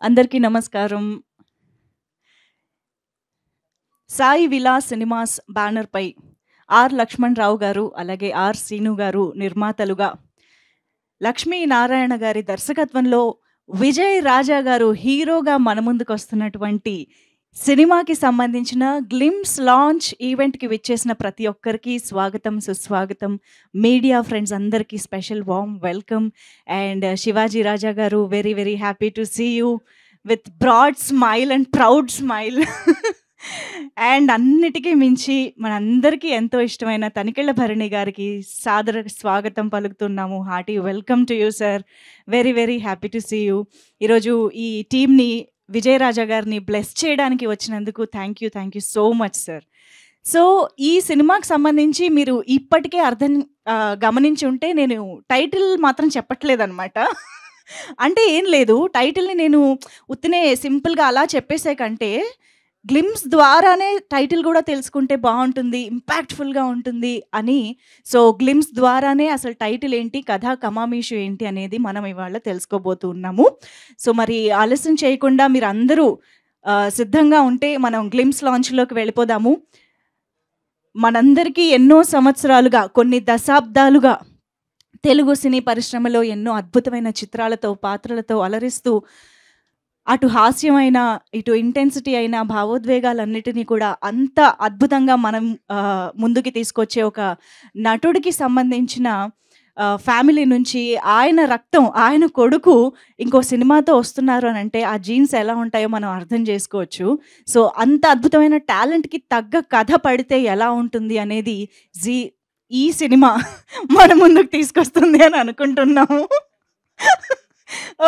అందరికీ నమస్కారం. సాయి విలాస్ సినిమాస్ బ్యానర్‌పై ఆర్. లక్ష్మణరావు గారు, అలాగే ఆర్. శ్రీను గారు నిర్మాతలుగా, లక్ష్మీనారాయణ గారి దర్శకత్వంలో విజయ్ రాజా గారు హీరోగా మన ముందుకొస్తున్నటువంటి సినిమాకి సంబంధించిన గ్లిమ్స్ లాంచ్ ఈవెంట్‌కి విచ్చేసిన ప్రతి ఒక్కరికి స్వాగతం, సుస్వాగతం. మీడియా ఫ్రెండ్స్ అందరికీ special warm welcome. And Shivaji Raja గారు, very very happy to see you with broad smile and proud smile. And అన్నిటికీ మించి మనందరికీ ఎంతో ఇష్టమైన తనికెళ్ళ భరణి గారికి సాదర స్వాగతం పలుకుతున్నాము. Hearty welcome to you sir. Very very happy to see you. ఈరోజు ఈ టీమ్‌ని విజయరాజా గారిని బ్లెస్ చేయడానికి వచ్చినందుకు thank you so much sir. So ఈ సినిమాకి సంబంధించి మీరు ఇప్పటికే గమనించి ఉంటే నేను టైటిల్ మాత్రం చెప్పట్లేదన్నమాట. అంటే ఏం లేదు, టైటిల్‌ని నేను ఉత్తినే సింపుల్‌గా అలా చెప్పేసే కంటే గ్లిమ్స్ ద్వారానే టైటిల్ కూడా తెలుసుకుంటే బాగుంటుంది, ఇంపాక్ట్‌ఫుల్‌గా ఉంటుంది అని. సో గ్లిమ్స్ ద్వారానే అసలు టైటిల్ ఏంటి, కథ కమామీషు ఏంటి అనేది మనం ఇవాళ తెలుసుకోబోతూ ఉన్నాము. సో మరి ఆలస్యం చేయకుండా మీరు అందరూ సిద్ధంగా ఉంటే మనం గ్లిమ్స్ లాంచ్‌లోకి వెళ్ళిపోదాము. మనందరికీ ఎన్నో సంవత్సరాలుగా, కొన్ని దశాబ్దాలుగా తెలుగు సినీ పరిశ్రమలో ఎన్నో అద్భుతమైన చిత్రాలతో, పాత్రలతో అలరిస్తూ అటు హాస్యమైన, ఇటు ఇంటెన్సిటీ అయిన భావోద్వేగాలన్నిటినీ కూడా అంత అద్భుతంగా మనం ముందుకి తీసుకొచ్చే ఒక నటుడికి సంబంధించిన ఫ్యామిలీ నుంచి ఆయన రక్తం, ఆయన కొడుకు ఇంకో సినిమాతో వస్తున్నారు అని అంటే ఆ జీన్స్ ఎలా ఉంటాయో మనం అర్థం చేసుకోవచ్చు. సో అంత అద్భుతమైన టాలెంట్‌కి తగ్గ కథ పడితే ఎలా ఉంటుంది అనేది ఈ సినిమా మన ముందుకు తీసుకొస్తుంది అని అనుకుంటున్నాము.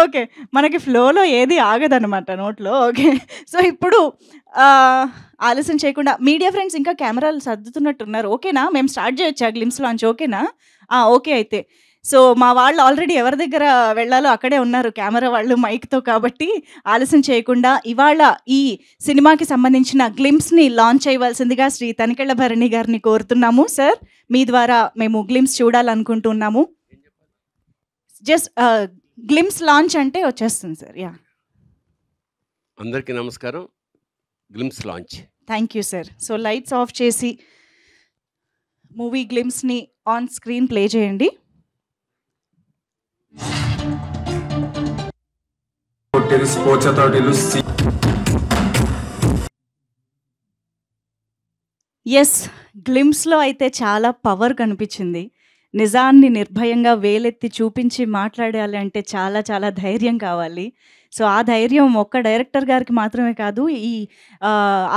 ఓకే, మనకి ఫ్లోలో ఏది ఆగదనమాట నోట్లో. ఓకే, సో ఇప్పుడు ఆలస్యం చేయకుండా మీడియా ఫ్రెండ్స్ ఇంకా కెమెరాలు సర్దుతున్నట్టున్నారు. ఓకేనా, మేము స్టార్ట్ చేయొచ్చా గ్లిమ్స్ లాంచ్? ఓకేనా? ఓకే అయితే. సో మా వాళ్ళు ఆల్రెడీ ఎవరి దగ్గర వెళ్ళాలో అక్కడే ఉన్నారు, కెమెరా వాళ్ళు మైక్‌తో. కాబట్టి ఆలస్యం చేయకుండా ఇవాళ ఈ సినిమాకి సంబంధించిన గ్లిమ్స్‌ని లాంచ్ చేయవలసిందిగా శ్రీ తనికెళ్ళ భరణి గారిని కోరుతున్నాము. సార్, మీ ద్వారా మేము గ్లిమ్స్ చూడాలనుకుంటున్నాము. జస్ట్ గ్లిమ్స్ లాంచ్ అంటే వచ్చేస్తుంది సార్. యా, అందరికీ నమస్కారం. Glimpse launch. Thank you sir. So lights off చేసి మూవీ గ్లిమ్స్ని ఆన్ స్క్రీన్ ప్లే చేయండి. ఎస్, గ్లిమ్స్లో అయితే చాలా పవర్ కనిపించింది. నిజాన్ని నిర్భయంగా వేలెత్తి చూపించి మాట్లాడాలి అంటే చాలా చాలా ధైర్యం కావాలి. సో ఆ ధైర్యం ఒక్క డైరెక్టర్ గారికి మాత్రమే కాదు, ఈ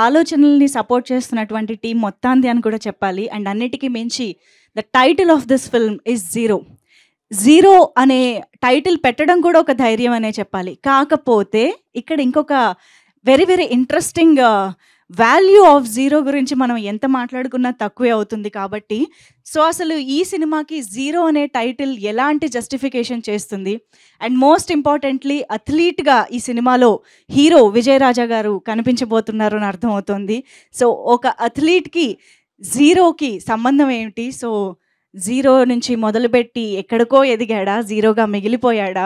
ఆలోచనల్ని సపోర్ట్ చేస్తున్నటువంటి టీం మొత్తాంది అని కూడా చెప్పాలి. అండ్ అన్నిటికీ మించి the title of this film is zero. Zero అనే టైటిల్ పెట్టడం కూడా ఒక ధైర్యం అనే చెప్పాలి. కాకపోతే ఇక్కడ ఇంకొక very very interesting value of zero గురించి మనం ఎంత మాట్లాడుకున్నా తక్కువే అవుతుంది. కాబట్టి సో అసలు ఈ సినిమాకి జీరో అనే టైటిల్ ఎలాంటి జస్టిఫికేషన్ చేస్తుంది, అండ్ మోస్ట్ ఇంపార్టెంట్లీ అథ్లీట్గా ఈ సినిమాలో హీరో విజయ్ రాజా గారు కనిపించబోతున్నారు అని అర్థమవుతుంది. సో ఒక అథ్లీట్కి జీరోకి సంబంధం ఏమిటి? సో జీరో నుంచి మొదలుపెట్టి ఎక్కడికో ఎదిగాడా, జీరోగా మిగిలిపోయాడా,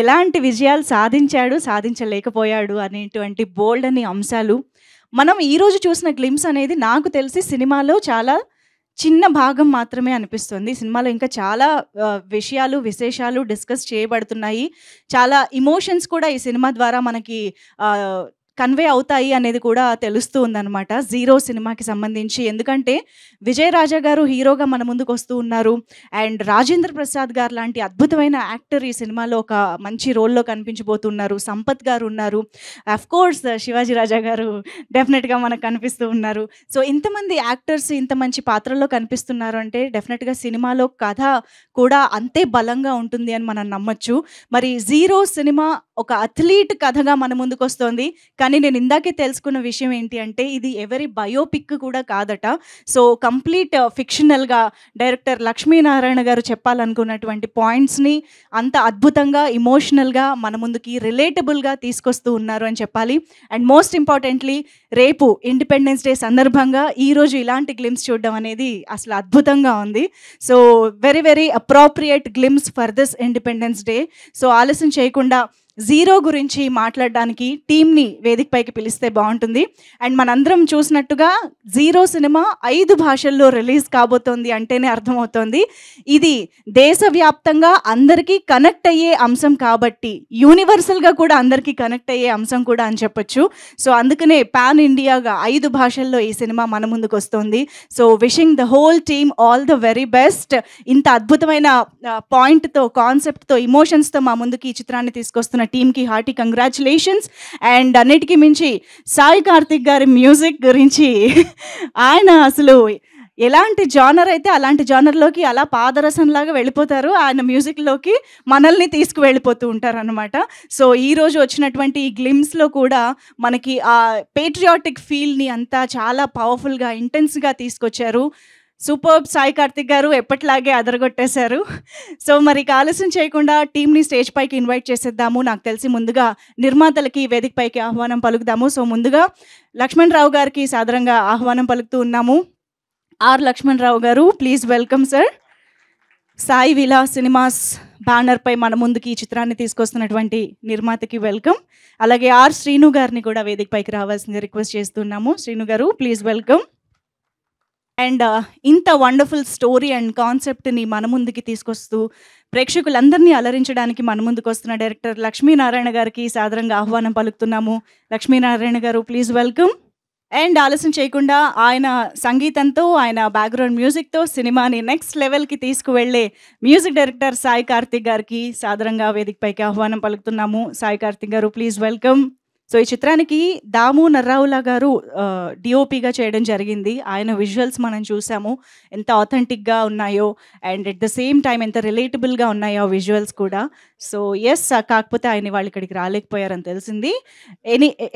ఎలాంటి విజయాలు సాధించాడు, సాధించలేకపోయాడు అనేటువంటి బోల్డ్ అని అంశాలు మనం ఈరోజు చూసిన గ్లిమ్స్ అనేది నాకు తెలిసి సినిమాలో చాలా చిన్న భాగం మాత్రమే అనిపిస్తుంది. సినిమాలో ఇంకా చాలా విషయాలు, విశేషాలు డిస్కస్ చేయబడుతున్నాయి. చాలా ఇమోషన్స్ కూడా ఈ సినిమా ద్వారా మనకి కన్వే అవుతాయి అనేది కూడా తెలుస్తూ ఉందన్నమాట జీరో సినిమాకి సంబంధించి. ఎందుకంటే విజయ్ రాజా గారు హీరోగా మన ముందుకు వస్తూ ఉన్నారు. అండ్ రాజేంద్ర ప్రసాద్ గారు లాంటి అద్భుతమైన యాక్టర్ ఈ సినిమాలో ఒక మంచి రోల్లో కనిపించబోతున్నారు. సంపత్ గారు ఉన్నారు, అఫ్కోర్స్ శివాజీ రాజా గారు డెఫినెట్గా మనకు కనిపిస్తూ ఉన్నారు. సో ఇంతమంది యాక్టర్స్ ఇంత మంచి పాత్రల్లో కనిపిస్తున్నారు అంటే డెఫినెట్గా సినిమాలో కథ కూడా అంతే బలంగా ఉంటుంది అని మనం నమ్మొచ్చు. మరి జీరో సినిమా ఒక అథ్లీట్ కథగా మన ముందుకు వస్తుంది. కానీ నేను ఇందాకే తెలుసుకున్న విషయం ఏంటి అంటే ఇది ఎవరి బయోపిక్ కూడా కాదట. సో కంప్లీట్ ఫిక్షనల్గా డైరెక్టర్ లక్ష్మీనారాయణ గారు చెప్పాలనుకున్నటువంటి పాయింట్స్ని అంత అద్భుతంగా, ఇమోషనల్గా మన ముందుకి రిలేటబుల్గా తీసుకొస్తూ ఉన్నారు అని చెప్పాలి. అండ్ మోస్ట్ ఇంపార్టెంట్లీ రేపు ఇండిపెండెన్స్ డే సందర్భంగా ఈరోజు ఇలాంటి గ్లిమ్స్ చూడడం అనేది అసలు అద్భుతంగా ఉంది. So very very appropriate glimpse for this independence day. So ఆలస్యం చేయకుండా జీరో గురించి మాట్లాడడానికి టీంని వేదికపైకి పిలిస్తే బాగుంటుంది. అండ్ మనందరం చూసినట్టుగా జీరో సినిమా 5 భాషల్లో రిలీజ్ కాబోతోంది అంటేనే అర్థమవుతోంది. ఇది దేశవ్యాప్తంగా అందరికీ కనెక్ట్ అయ్యే అంశం కాబట్టి, యూనివర్సల్గా కూడా అందరికీ కనెక్ట్ అయ్యే అంశం కూడా అని చెప్పొచ్చు. సో అందుకనే పాన్ ఇండియాగా 5 భాషల్లో ఈ సినిమా మన ముందుకు వస్తుంది. So wishing the whole team all the very best. ఇంత అద్భుతమైన పాయింట్తో, కాన్సెప్ట్తో, ఇమోషన్స్తో మా ముందుకి ఈ చిత్రాన్ని తీసుకొస్తున్న టీమ్కి హార్టీ కంగ్రాచులేషన్స్. అండ్ అన్నిటికీ మించి సాయి కార్తిక్ గారి మ్యూజిక్ గురించి ఆయన అసలు ఎలాంటి జానర్ అయితే అలాంటి జానర్లోకి అలా పాదరసంలాగా వెళ్ళిపోతారు. ఆయన మ్యూజిక్లోకి మనల్ని తీసుకువెళ్ళిపోతూ ఉంటారు అనమాట. సో ఈరోజు వచ్చినటువంటి ఈ గ్లిమ్స్లో కూడా మనకి ఆ పేట్రియాటిక్ ఫీల్ని అంతా చాలా పవర్ఫుల్గా, ఇంటెన్స్గా తీసుకొచ్చారు. సూపర్బ్ సాయి కార్తిక్ గారు ఎప్పటిలాగే అదరగొట్టేశారు. సో మరి ఆలస్యం చేయకుండా టీంని స్టేజ్ పైకి ఇన్వైట్ చేసేద్దాము. నాకు తెలిసి ముందుగా నిర్మాతలకి వేదిక పైకి ఆహ్వానం పలుకుదాము. సో ముందుగా లక్ష్మణ్ రావు గారికి సాదరంగా ఆహ్వానం పలుకుతూ ఉన్నాము. ఆర్ లక్ష్మణ్ రావు గారు, please welcome sir. Sai Vilas Cinemas బ్యానర్పై మన ముందుకి ఈ చిత్రాన్ని తీసుకొస్తున్నటువంటి నిర్మాతకి వెల్కమ్. అలాగే ఆర్ శ్రీను గారిని కూడా వేదిక పైకి రావాల్సిందిగా రిక్వెస్ట్ చేస్తున్నాము. శ్రీను గారు, ప్లీజ్ వెల్కమ్. అండ్ ఇంత వండర్ఫుల్ స్టోరీ అండ్ కాన్సెప్ట్ని మన ముందుకి తీసుకొస్తూ ప్రేక్షకులందరినీ అలరించడానికి మన ముందుకు వస్తున్న డైరెక్టర్ లక్ష్మీనారాయణ గారికి సాదరంగా ఆహ్వానం పలుకుతున్నాము. లక్ష్మీనారాయణ గారు, ప్లీజ్ వెల్కమ్. అండ్ ఆలస్యం చేయకుండా ఆయన సంగీతంతో, ఆయన బ్యాక్గ్రౌండ్ మ్యూజిక్తో సినిమాని నెక్స్ట్ లెవెల్కి తీసుకువెళ్ళే మ్యూజిక్ డైరెక్టర్ సాయి కార్తిక్ గారికి సాదరంగా వేదికపైకి ఆహ్వానం పలుకుతున్నాము. సాయి కార్తిక్ గారు, ప్లీజ్ వెల్కమ్. సో ఈ చిత్రానికి దాము నర్రావులా గారు డిఓపిగా చేయడం జరిగింది. ఆయన విజువల్స్ మనం చూసాము, ఎంత ఆథెంటిక్గా ఉన్నాయో and at the same time ఎంత రిలేటబుల్గా ఉన్నాయో విజువల్స్ కూడా. సో ఎస్, కాకపోతే ఆయన వాళ్ళు ఇక్కడికి రాలేకపోయారని తెలిసింది.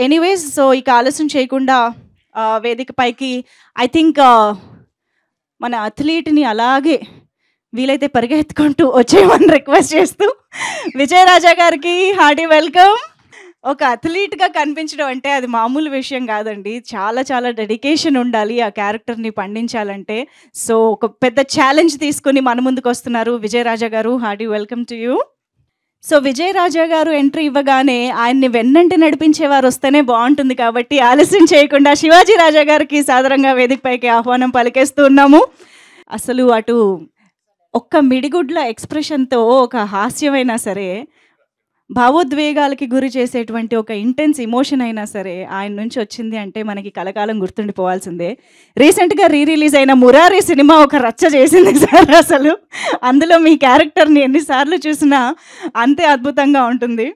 ఎనీవేస్, సో ఇక ఆలస్యం చేయకుండా వేదిక పైకి ఐ థింక్ మన అథ్లీట్ని అలాగే వీలైతే పరిగెత్తుకుంటూ వచ్చేయమని రిక్వెస్ట్ చేస్తూ విజయరాజా గారికి హార్టీ వెల్కమ్. ఒక అథ్లీట్గా కనిపించడం అంటే అది మామూలు విషయం కాదండి. చాలా చాలా డెడికేషన్ ఉండాలి ఆ క్యారెక్టర్ని పండించాలంటే. సో ఒక పెద్ద ఛాలెంజ్ తీసుకుని మన ముందుకు వస్తున్నారు విజయరాజా గారు. Hearty welcome to you. So Vijayaraja గారు ఎంట్రీ ఇవ్వగానే ఆయన్ని వెన్నంటి నడిపించేవారు వస్తేనే బాగుంటుంది కాబట్టి ఆలస్యం చేయకుండా శివాజీ రాజా గారికి సాదరంగా వేదికపైకి ఆహ్వానం పలికేస్తూ ఉన్నాము. అసలు అటు ఒక్క మిడిగుడ్ల ఎక్స్ప్రెషన్తో ఒక హాస్యమైనా సరే, భావోద్వేగాలకి గురి చేసేటువంటి ఒక ఇంటెన్స్ ఇమోషన్ అయినా సరే ఆయన నుంచి వచ్చింది అంటే మనకి కలకాలం గుర్తుండిపోవాల్సిందే. రీసెంట్గా రిలీజ్ అయిన మురారి సినిమా ఒక రచ్చ చేసింది సార్. అసలు అందులో మీ క్యారెక్టర్ని ఎన్నిసార్లు చూసినా అంతే అద్భుతంగా ఉంటుంది.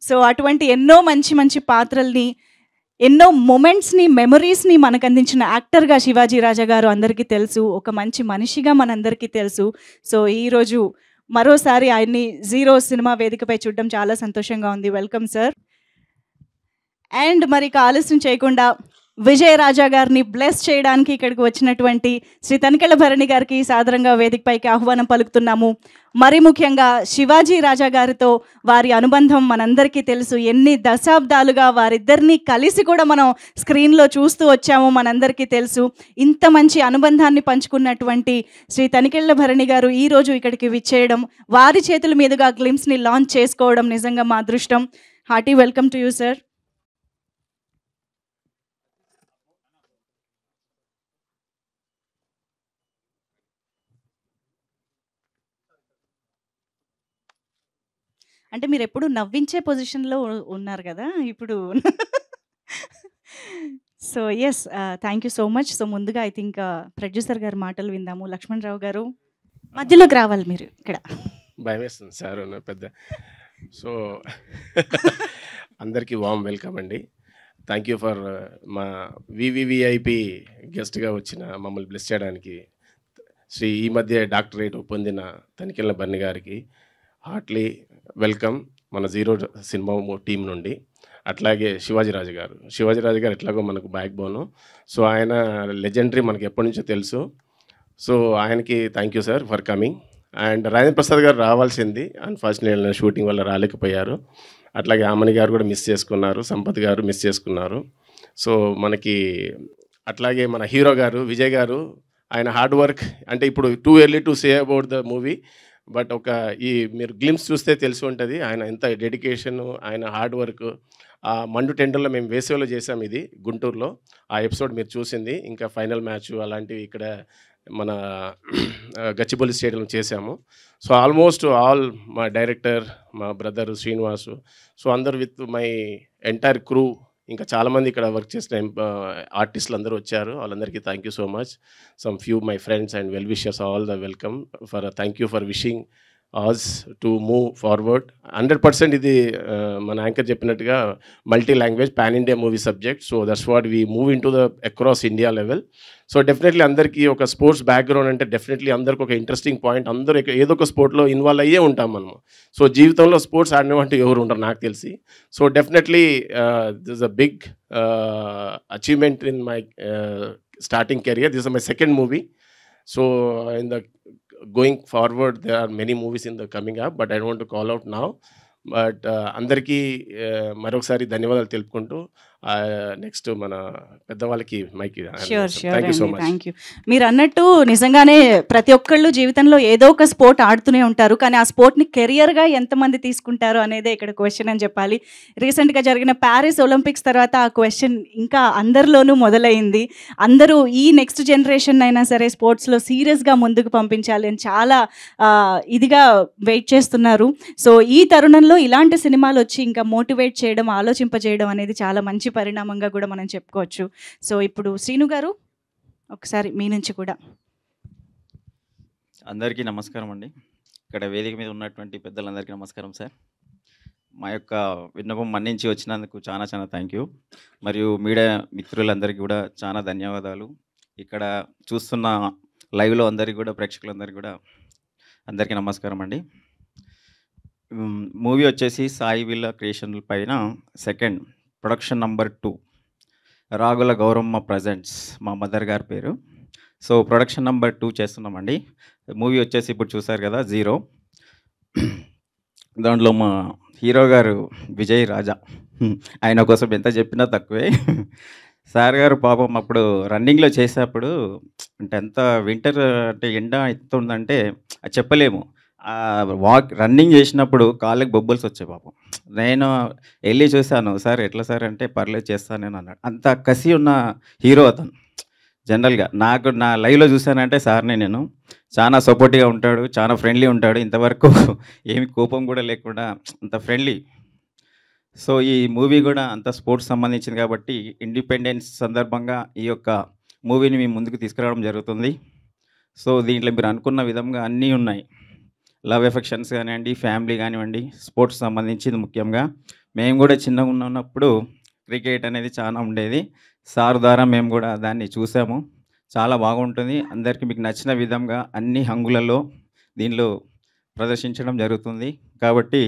సో అటువంటి ఎన్నో మంచి మంచి పాత్రల్ని, ఎన్నో మూమెంట్స్ని, మెమరీస్ని మనకు అందించిన యాక్టర్గా శివాజీ రాజా గారు అందరికీ తెలుసు. ఒక మంచి మనిషిగా మనందరికీ తెలుసు. సో ఈరోజు మరోసారి ఆయన్ని జీరో సినిమా వేదికపై చూడడం చాలా సంతోషంగా ఉంది. Welcome sir. అండ్ మరి ఆలస్యం చేయకుండా విజయరాజా గారిని బ్లెస్ చేయడానికి ఇక్కడికి వచ్చినటువంటి శ్రీ తనికెళ్ళ భరణి గారికి సాదరంగా వేదికపైకి ఆహ్వానం పలుకుతున్నాము. మరి ముఖ్యంగా శివాజీ రాజా గారితో వారి అనుబంధం మనందరికీ తెలుసు. ఎన్ని దశాబ్దాలుగా వారిద్దరినీ కలిసి కూడా మనం స్క్రీన్లో చూస్తూ వచ్చాము, మనందరికీ తెలుసు. ఇంత మంచి అనుబంధాన్ని పంచుకున్నటువంటి శ్రీ తనికెళ్ళ భరణి గారు ఈరోజు ఇక్కడికి విచ్చేయడం, వారి చేతుల మీదుగా గ్లిమ్స్ని లాంచ్ చేసుకోవడం నిజంగా మా అదృష్టం. Hearty welcome to you sir. అంటే మీరు ఎప్పుడు నవ్వించే పొజిషన్లో ఉన్నారు కదా ఇప్పుడు. So yes, thank you so much. So ముందుగా ఐ థింక్ ప్రొడ్యూసర్ గారి మాటలు విందాము. లక్ష్మణ్ రావు గారు మధ్యలోకి రావాలి మీరు ఇక్కడ. భయం వేస్తుంది సార్ పెద్ద. సో అందరికీ వామ్ వెల్కమ్ అండి. థ్యాంక్ యూ ఫర్ మా వివివిఐపి గెస్ట్గా వచ్చిన మమ్మల్ని బ్లెస్ చేయడానికి శ్రీ ఈ మధ్య డాక్టరేట్ పొందిన తనికెళ్ళ భరణి గారికి హార్ట్లీ వెల్కమ్ మన జీరో సినిమా టీం నుండి. అట్లాగే శివాజీరాజు గారు ఎట్లాగో మనకు బ్యాక్ బోను. సో ఆయన లెజెండరీ మనకి ఎప్పటి నుంచో తెలుసు. సో ఆయనకి thank you sir for coming. And Rajendra Prasad గారు రావాల్సింది, అన్ఫార్చునేట్లీ షూటింగ్ వల్ల రాలేకపోయారు. అట్లాగే ఆమని గారు కూడా మిస్ చేసుకున్నారు, సంపత్ గారు మిస్ చేసుకున్నారు. సో మనకి అట్లాగే మన హీరో గారు విజయ్ గారు, ఆయన హార్డ్ వర్క్ అంటే ఇప్పుడు too early to say about the movie, but ఈ మీరు గ్లిమ్స్ చూస్తే తెలిసి ఉంటుంది ఆయన ఎంత డెడికేషన్, ఆయన హార్డ్ వర్క్. మండు టెండర్లో మేము వేసవిలో చేసాం ఇది గుంటూరులో. ఆ ఎపిసోడ్ మీరు చూసింది. ఇంకా ఫైనల్ మ్యాచ్ అలాంటివి ఇక్కడ మన గచ్చిబౌలి స్టేడియంలో చేసాము. సో ఆల్మోస్ట్ ఆల్ మా డైరెక్టర్, మా బ్రదర్ శ్రీనివాసు, సో అందరు విత్ మై ఎంటైర్ క్రూ, ఇంకా చాలామంది ఇక్కడ వర్క్ చేసిన ఆర్టిస్టులు అందరూ వచ్చారు. వాళ్ళందరికీ thank you so much. Some few my friends and well wishers, all the welcome for thank you for wishing us to move forward. 100% ఇది మన యాంకర్ చెప్పినట్టుగా multi language pan India movie subject. So that's what we move in to the across India level. So definitely అందరికీ ఒక sports background అంటే definitely అందరికి ఒక interesting point. అందరూ ఏదో ఒక స్పోర్ట్లో ఇన్వాల్వ్ అయ్యే ఉంటాం మనము. సో జీవితంలో స్పోర్ట్స్ ఆడినవంటూ ఎవరు ఉంటారు నాకు తెలిసి. So definitely this a big achievement in my starting career. This is my second movie. So in the going forward, there are many movies in the coming up, but I don't want to call out now. But అందరికీ మరొకసారి ధన్యవాదాలు తెలుపుకుంటూ next మన పెద్దవాళ్ళకి mic. Thank you so much. Thank you. మీరు అన్నట్టు నిజంగానే ప్రతి ఒక్కళ్ళు జీవితంలో ఏదో ఒక స్పోర్ట్ ఆడుతూనే ఉంటారు, కానీ ఆ స్పోర్ట్ని కెరియర్గా ఎంతమంది తీసుకుంటారు అనేదే ఇక్కడ క్వశ్చన్ అని చెప్పాలి. రీసెంట్గా జరిగిన ప్యారిస్ ఒలింపిక్స్ తర్వాత ఆ క్వశ్చన్ ఇంకా అందరిలోనూ మొదలైంది. అందరూ ఈ నెక్స్ట్ జనరేషన్ అయినా సరే స్పోర్ట్స్లో సీరియస్గా ముందుకు పంపించాలి అని చాలా ఇదిగా వెయిట్ చేస్తున్నారు. సో ఈ తరుణంలో ఇలాంటి సినిమాలు వచ్చి ఇంకా మోటివేట్ చేయడం, ఆలోచింపజేయడం అనేది చాలా మంచి పరిణామంగా కూడా మనం చెప్పుకోవచ్చు. సో ఇప్పుడు శ్రీను గారు ఒకసారి మీ నుంచి కూడా. అందరికీ నమస్కారం అండి. ఇక్కడ వేదిక మీద ఉన్నటువంటి పెద్దలందరికీ నమస్కారం సార్. మా యొక్క విన్నపం మన్నించి వచ్చినందుకు చాలా చాలా థ్యాంక్ యూ. మరియు మీడియా మిత్రులందరికీ కూడా చాలా ధన్యవాదాలు. ఇక్కడ చూస్తున్న లైవ్లో అందరికీ కూడా, ప్రేక్షకులందరికీ కూడా అందరికీ నమస్కారం అండి. మూవీ వచ్చేసి సాయి విల్లా క్రియేషన్ పైన second production number 2 Ragula Gouramma presents, మా మదర్ గారి పేరు. సో ప్రొడక్షన్ నంబర్ 2 చేస్తున్నామండి. మూవీ వచ్చేసి ఇప్పుడు చూసారు కదా 0. దాంట్లో మా హీరో గారు విజయ్ రాజా. ఆయన కోసం ఎంత చెప్పినా తక్కువే. సార్ గారు పాపం అప్పుడు రన్నింగ్లో చేసేటప్పుడు అంటే ఎంత వింటర్ అంటే ఎండ ఎంత ఉందంటే అది చెప్పలేము. రన్నింగ్ చేసినప్పుడు కాళ్ళకి బొబ్బల్స్ వచ్చాయి పాపం. నేను వెళ్ళి చూశాను, సార్ ఎట్లా సార్ అంటే పర్లేదు చేస్తాను నేను అన్నాడు. అంత కసి ఉన్న హీరో అతను. జనరల్గా నాకు నా లైవ్లో చూశానంటే సార్ని నేను చాలా సపోర్టివ్గా ఉంటాడు, చాలా ఫ్రెండ్లీ ఉంటాడు. ఇంతవరకు ఏమి కోపం కూడా లేకుండా అంత ఫ్రెండ్లీ. సో ఈ మూవీ కూడా అంత స్పోర్ట్స్ సంబంధించింది కాబట్టి ఇండిపెండెన్స్ సందర్భంగా ఈ యొక్క మూవీని మేము ముందుకు తీసుకురావడం జరుగుతుంది. సో దీంట్లో మీరు అనుకున్న విధంగా అన్నీ ఉన్నాయి. లవ్ ఎఫెక్షన్స్ కానివ్వండి, ఫ్యామిలీ కానివ్వండి, స్పోర్ట్స్ సంబంధించింది ముఖ్యంగా. మేము కూడా చిన్నగా ఉన్నప్పుడు క్రికెట్ అనేది చాలా ఉండేది. సార్ ద్వారా మేము కూడా దాన్ని చూసాము. చాలా బాగుంటుంది. అందరికీ మీకు నచ్చిన విధంగా అన్ని హంగులలో దీనిలో ప్రదర్శించడం జరుగుతుంది. కాబట్టి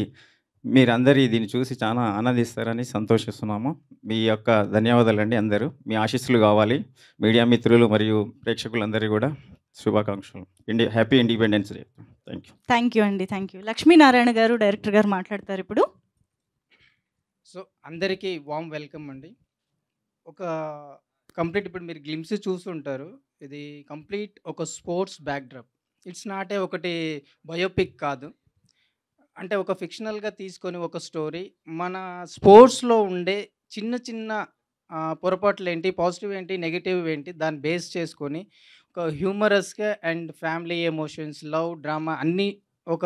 మీరందరూ దీన్ని చూసి చాలా ఆనందిస్తారని సంతోషిస్తున్నాము. మీ యొక్క ధన్యవాదాలండి. అందరూ మీ ఆశీస్సులు కావాలి. మీడియా మిత్రులు మరియు ప్రేక్షకులందరూ కూడా శుభాకాంక్షలు. Happy Independence Day. Thank you. Thank you అండి. Thank you. లక్ష్మీనారాయణ గారు డైరెక్టర్ గారు మాట్లాడతారు ఇప్పుడు. సో అందరికీ వామ్ వెల్కమ్ అండి. ఒక కంప్లీట్ ఇప్పుడు మీరు గ్లిమ్స్ చూస్తుంటారు. ఇది కంప్లీట్ ఒక స్పోర్ట్స్ బ్యాక్డ్రాప్. ఇట్స్ నాట్ ఒకటి బయోపిక్ కాదు, అంటే ఒక ఫిక్షనల్గా తీసుకొని ఒక స్టోరీ మన స్పోర్ట్స్లో ఉండే చిన్న చిన్న పొరపాట్లు ఏంటి, పాజిటివ్ ఏంటి, నెగిటివ్ ఏంటి, దాన్ని బేస్ చేసుకొని ఒక హ్యూమరస్గా and family emotions, love, drama అన్నీ ఒక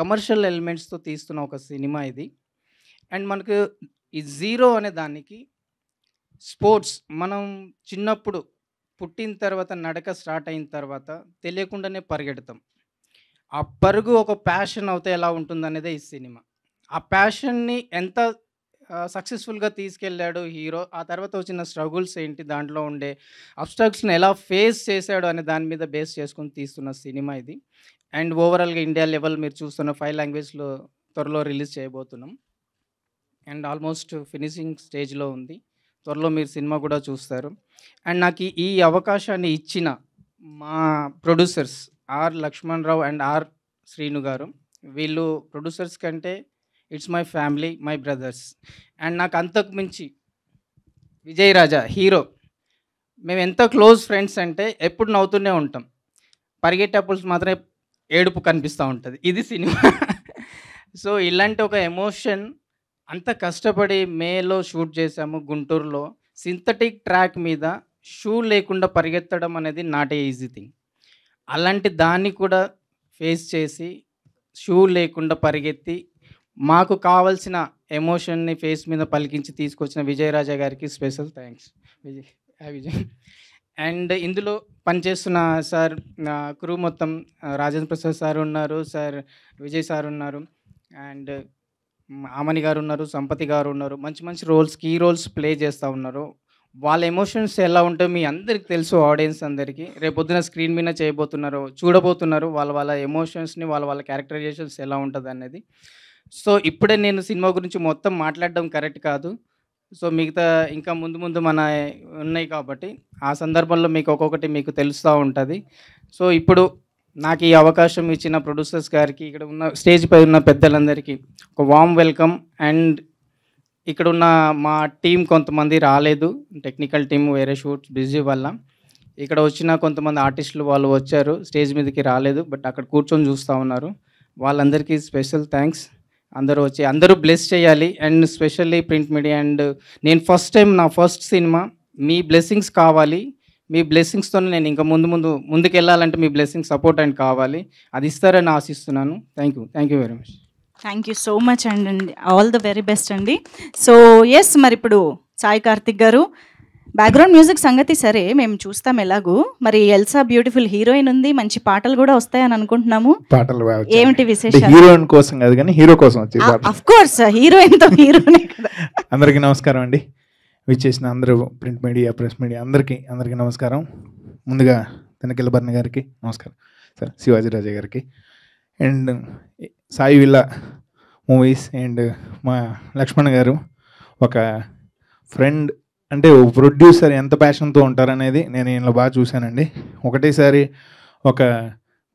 కమర్షియల్ ఎలిమెంట్స్తో తీస్తున్న ఒక సినిమా ఇది. అండ్ మనకు ఈ 0 అనే దానికి స్పోర్ట్స్ మనం చిన్నప్పుడు పుట్టిన తర్వాత నడక స్టార్ట్ అయిన తర్వాత తెలియకుండానే పరిగెడతాం. ఆ పరుగు ఒక ప్యాషన్ అవుతే ఎలా ఉంటుందనేదే ఈ సినిమా. ఆ ప్యాషన్ని ఎంత సక్సెస్ఫుల్గా తీసుకెళ్ళాడు హీరో, ఆ తర్వాత వచ్చిన స్ట్రగుల్స్ ఏంటి, దాంట్లో ఉండే అబ్స్ట్రక్ట్స్ని ఎలా ఫేస్ చేశాడు అనే దాని మీద బేస్ చేసుకొని తీస్తున్న సినిమా ఇది. అండ్ ఓవరాల్గా ఇండియా లెవెల్ మీరు చూస్తున్న 5 లాంగ్వేజ్లో త్వరలో రిలీజ్ చేయబోతున్నాం. అండ్ ఆల్మోస్ట్ ఫినిషింగ్ స్టేజ్లో ఉంది. త్వరలో మీరు సినిమా కూడా చూస్తారు. అండ్ నాకు ఈ అవకాశాన్ని ఇచ్చిన మా producers R Laxman Rao and R Srinu గారు, వీళ్ళు ప్రొడ్యూసర్స్ కంటే it's my family, my brothers. And నాకు అంతకు మించి విజయ్ రాజా హీరో, మేము ఎంత క్లోజ్ ఫ్రెండ్స్ అంటే ఎప్పుడు నవ్వుతూనే ఉంటాం. పరిగెట్టేప్పుడు మాత్రమే ఏడుపు కనిపిస్తూ ఉంటుంది. ఇది సినిమా. సో ఇలాంటి ఒక ఎమోషన్ అంత కష్టపడి మేలో షూట్ చేసాము గుంటూరులో. సింథటిక్ ట్రాక్ మీద షూ లేకుండా పరిగెత్తడం అనేది నాట్ ఏ ఈజీ థింగ్. అలాంటి దాన్ని కూడా ఫేస్ చేసి షూ లేకుండా పరిగెత్తి మాకు కావాల్సిన ఎమోషన్ని ఫేస్ మీద పలికించి తీసుకొచ్చిన విజయ్ రాజా గారికి స్పెషల్ థ్యాంక్స్. విజయ్ అండ్ ఇందులో పనిచేస్తున్న సార్, క్రూ మొత్తం రాజేంద్ర ప్రసాద్ సార్ ఉన్నారు, సార్ విజయ్ సార్ ఉన్నారు, అండ్ ఆమని గారు ఉన్నారు, సంపతి గారు ఉన్నారు. మంచి మంచి రోల్స్, కీ రోల్స్ ప్లే చేస్తూ ఉన్నారు. వాళ్ళ ఎమోషన్స్ ఎలా ఉంటాయో మీ అందరికి తెలుసు, ఆడియన్స్ అందరికీ. రేపొద్దున స్క్రీన్ మీద చేయబోతున్నారు, చూడబోతున్నారు వాళ్ళ ఎమోషన్స్ని, వాళ్ళ క్యారెక్టరైజేషన్స్ ఎలా ఉంటుంది అనేది. సో ఇప్పుడే నేను సినిమా గురించి మొత్తం మాట్లాడడం కరెక్ట్ కాదు. సో మిగతా ఇంకా ముందు ముందు మన ఉన్నాయి కాబట్టి ఆ సందర్భంలో మీకు ఒక్కొక్కటి మీకు తెలుస్తూ ఉంటుంది. సో ఇప్పుడు నాకు ఈ అవకాశం ఇచ్చిన ప్రొడ్యూసర్స్ గారికి, ఇక్కడ ఉన్న స్టేజ్ పై ఉన్న పెద్దలందరికీ ఒక వామ్ వెల్కమ్. అండ్ ఇక్కడ ఉన్న మా టీం కొంతమంది రాలేదు, టెక్నికల్ టీం వేరే షూట్స్ బిజీ వల్ల. ఇక్కడ వచ్చిన కొంతమంది ఆర్టిస్టులు వాళ్ళు వచ్చారు, స్టేజ్ మీదకి రాలేదు, బట్ అక్కడ కూర్చొని చూస్తూ ఉన్నారు. వాళ్ళందరికీ స్పెషల్ థ్యాంక్స్. అందరూ వచ్చి అందరూ బ్లెస్ చేయాలి. And specially print media. And నేను ఫస్ట్ టైం, నా ఫస్ట్ సినిమా, మీ బ్లెస్సింగ్స్ కావాలి. మీ బ్లెస్సింగ్స్తో నేను ఇంకా ముందుకు వెళ్ళాలంటే మీ బ్లెస్సింగ్ సపోర్ట్ అండ్ కావాలి. అది ఇస్తారని ఆశిస్తున్నాను. Thank you very much. Thank you so much అండి. ఆల్ ద వెరీ బెస్ట్ అండి. సో ఎస్, మరి ఇప్పుడు సాయి కార్తిక్ గారు, బ్యాక్గ్రౌండ్ మ్యూజిక్ సంగతి సరే మేము చూస్తాం ఎలాగూ. మరి ఎల్సా బ్యూటిఫుల్ హీరోయిన్ ఉంది, మంచి పాటలు కూడా వస్తాయని అనుకుంటున్నాము. పాటలు ఏమిటి విశేషాలు? హీరోయిన్ కోసం కాదు కానీ హీరో కోసం వచ్చి, ఆఫ్ కోర్స్ హీరోయిన్ తో హీరోనే కదా. అందరికీ నమస్కారం అండి. విచ్చేసిన అందరూ ప్రింట్ మీడియా, ప్రెస్ మీడియా అందరికీ నమస్కారం. ముందుగా తనకెళ్ళ భరణి గారికి నమస్కారం, సార్ శివాజీ రాజా గారికి, and Sai villa movies and మా లక్ష్మణ్ గారు ఒక ఫ్రెండ్. అంటే ప్రొడ్యూసర్ ఎంత ప్యాషన్తో ఉంటారనేది నేను ఈయనలో బాగా చూశానండి. ఒకటేసారి ఒక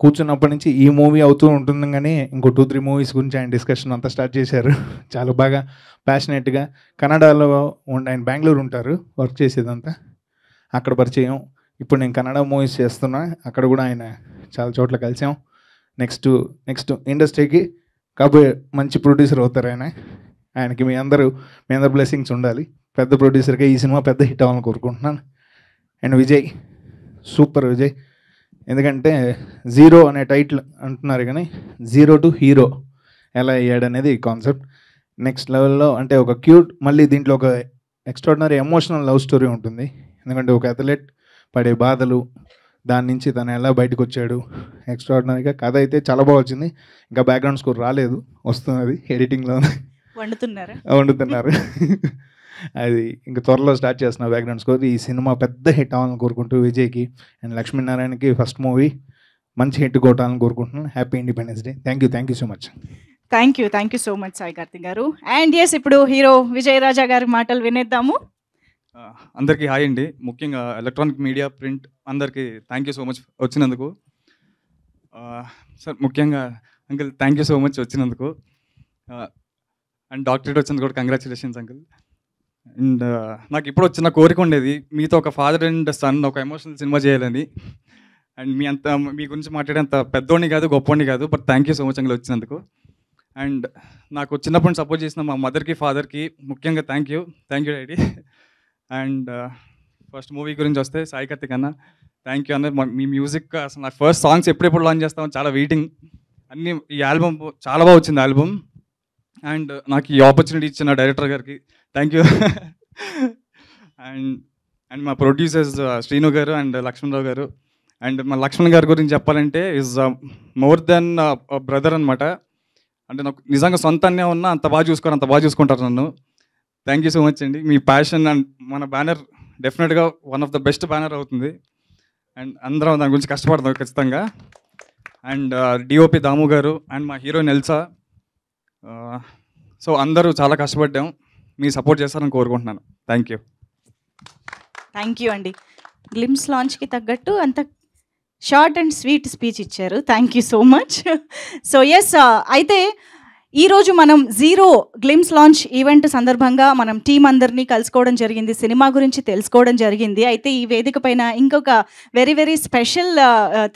కూర్చున్నప్పటి నుంచి ఈ మూవీ అవుతూ ఉంటుంది, కానీ ఇంకో 2-3 మూవీస్ గురించి ఆయన డిస్కషన్ అంతా స్టార్ట్ చేశారు. చాలా బాగా ప్యాషనేట్గా. కన్నడలో ఆయన బెంగళూరు ఉంటారు వర్క్ చేసేదంతా, అక్కడ పరిచయం. ఇప్పుడు నేను కన్నడ మూవీస్ చేస్తున్నా, అక్కడ కూడా ఆయన చాలా చోట్ల కలిసాం. నెక్స్ట్ ఇండస్ట్రీకి కాబోయే మంచి ప్రొడ్యూసర్ అవుతారు ఆయనకి మీ అందరూ బ్లెస్సింగ్స్ ఉండాలి. పెద్ద ప్రొడ్యూసర్గా ఈ సినిమా పెద్ద హిట్ అవ్వాలని కోరుకుంటున్నాను. And Vijay, super Vijay. ఎందుకంటే జీరో అనే టైటిల్ అంటున్నారు, కానీ జీరో టు హీరో ఎలా అయ్యాడనేది ఈ కాన్సెప్ట్. నెక్స్ట్ లెవెల్లో అంటే ఒక క్యూట్, మళ్ళీ దీంట్లో ఒక ఎక్స్ట్రాడినరీ ఎమోషనల్ లవ్ స్టోరీ ఉంటుంది. ఎందుకంటే ఒక అథ్లెట్ పడే బాధలు, దాని నుంచి తను ఎలా బయటకు వచ్చాడు, ఎక్స్ట్రాడినరీగా. కథ అయితే చాలా బాగా వచ్చింది. ఇంకా బ్యాక్గ్రౌండ్ స్కోర్ రాలేదు, వస్తున్నది, ఎడిటింగ్లో వండుతున్నారు. అది ఇంకా త్వరలో స్టార్ట్ చేస్తున్నా బ్యాక్గ్రౌండ్ స్కోర్. ఈ సినిమా పెద్ద హిట్ అవ్వాలని కోరుకుంటూ విజయ్కి అండ్ లక్ష్మీనారాయణకి ఫస్ట్ మూవీ మంచి హిట్ కొట్టాలని కోరుకుంటున్నాను. Happy Independence Day. Thank you so much. Thank you so much Sai Karthik గారు. అండ్ ఎస్, ఇప్పుడు హీరో విజయ్ రాజా గారి మాటలు వినేద్దాము. అందరికీ హాయ్ అండి. ముఖ్యంగా ఎలక్ట్రానిక్ మీడియా, ప్రింట్ అందరికీ థ్యాంక్ యూ సో మచ్ వచ్చినందుకు. సార్ ముఖ్యంగా uncle thank you so much వచ్చినందుకు. అండ్ డాక్టరేట్ వచ్చినందుకు కూడా కంగ్రాచులేషన్స్ అంకుల్. అండ్ నాకు ఇప్పుడు వచ్చిన కోరిక ఉండేది, మీతో ఒక ఫాదర్ అండ్ సన్ ఒక ఎమోషనల్ సినిమా చేయాలని. అండ్ మీ గురించి మాట్లాడేంత పెద్దోడిని కాదు, గొప్పోడిని కాదు, but thank you so much uncle వచ్చినందుకు. అండ్ నాకు చిన్నప్పటి నుంచి సపోర్ట్ చేసిన మా మదర్కి, ఫాదర్కి ముఖ్యంగా thank you daddy. And first movie గురించి వస్తే సాయి కార్తిక్ అన్న, థ్యాంక్ యూ అన్న. మీ మ్యూజిక్ అసలు నా ఫస్ట్ సాంగ్స్ ఎప్పుడెప్పుడు లాంచ్ చేస్తామని చాలా వెయిటింగ్. అన్నీ ఈ ఆల్బమ్ చాలా బాగా వచ్చింది ఆల్బమ్. అండ్ నాకు ఈ ఆపర్చునిటీ ఇచ్చిన డైరెక్టర్ గారికి థ్యాంక్ యూ. అండ్ మా ప్రొడ్యూసర్స్ శ్రీను గారు అండ్ లక్ష్మణరావు గారు. అండ్ మా లక్ష్మణ్ గారి గురించి చెప్పాలంటే ఈజ్ మోర్ దెన్ బ్రదర్ అనమాట. అంటే నాకు నిజంగా సొంతాన్నే ఉన్నా అంత బాగా చూసుకుంటారు నన్ను. థ్యాంక్ యూ సో మచ్ అండి. మీ ప్యాషన్ అండ్ మన బ్యానర్ డెఫినెట్గా one of the best banner అవుతుంది. అండ్ అందరం దాని గురించి కష్టపడతాం ఖచ్చితంగా. అండ్ డిఓపి దాము గారు అండ్ మా హీరోయిన్ ఎల్సా. సో అందరూ చాలా కష్టపడ్డాం, మీ సపోర్ట్ చేస్తారని కోరుకుంటున్నాను. థ్యాంక్ యూ అండి. గ్లిమ్స్ లాంచ్కి తగ్గట్టు అంత షార్ట్ అండ్ స్వీట్ స్పీచ్ ఇచ్చారు. Thank you so much. So yes, అయితే ఈరోజు మనం జీరో గ్లిమ్స్ లాంచ్ ఈవెంట్ సందర్భంగా మనం టీం అందరినీ కలుసుకోవడం జరిగింది, సినిమా గురించి తెలుసుకోవడం జరిగింది. అయితే ఈ వేదిక పైన ఇంకొక వెరీ వెరీ స్పెషల్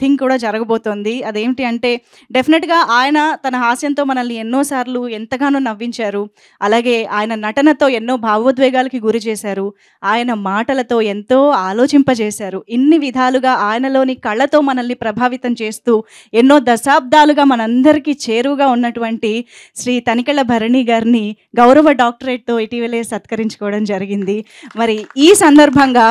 థింగ్ కూడా జరగబోతోంది. అదేంటి అంటే డెఫినెట్గా ఆయన తన హాస్యంతో మనల్ని ఎన్నోసార్లు ఎంతగానో నవ్వించారు. అలాగే ఆయన నటనతో ఎన్నో భావోద్వేగాలకి గురి చేశారు. ఆయన మాటలతో ఎంతో ఆలోచింపజేశారు. ఇన్ని విధాలుగా ఆయనలోని కళతో మనల్ని ప్రభావితం చేస్తూ ఎన్నో దశాబ్దాలుగా మనందరికీ చేరువుగా ఉన్నటువంటి శ్రీ తనికెళ్ళ భరణి గారిని గౌరవ డాక్టరేట్తో ఇటీవలే సత్కరించుకోవడం జరిగింది. మరి ఈ సందర్భంగా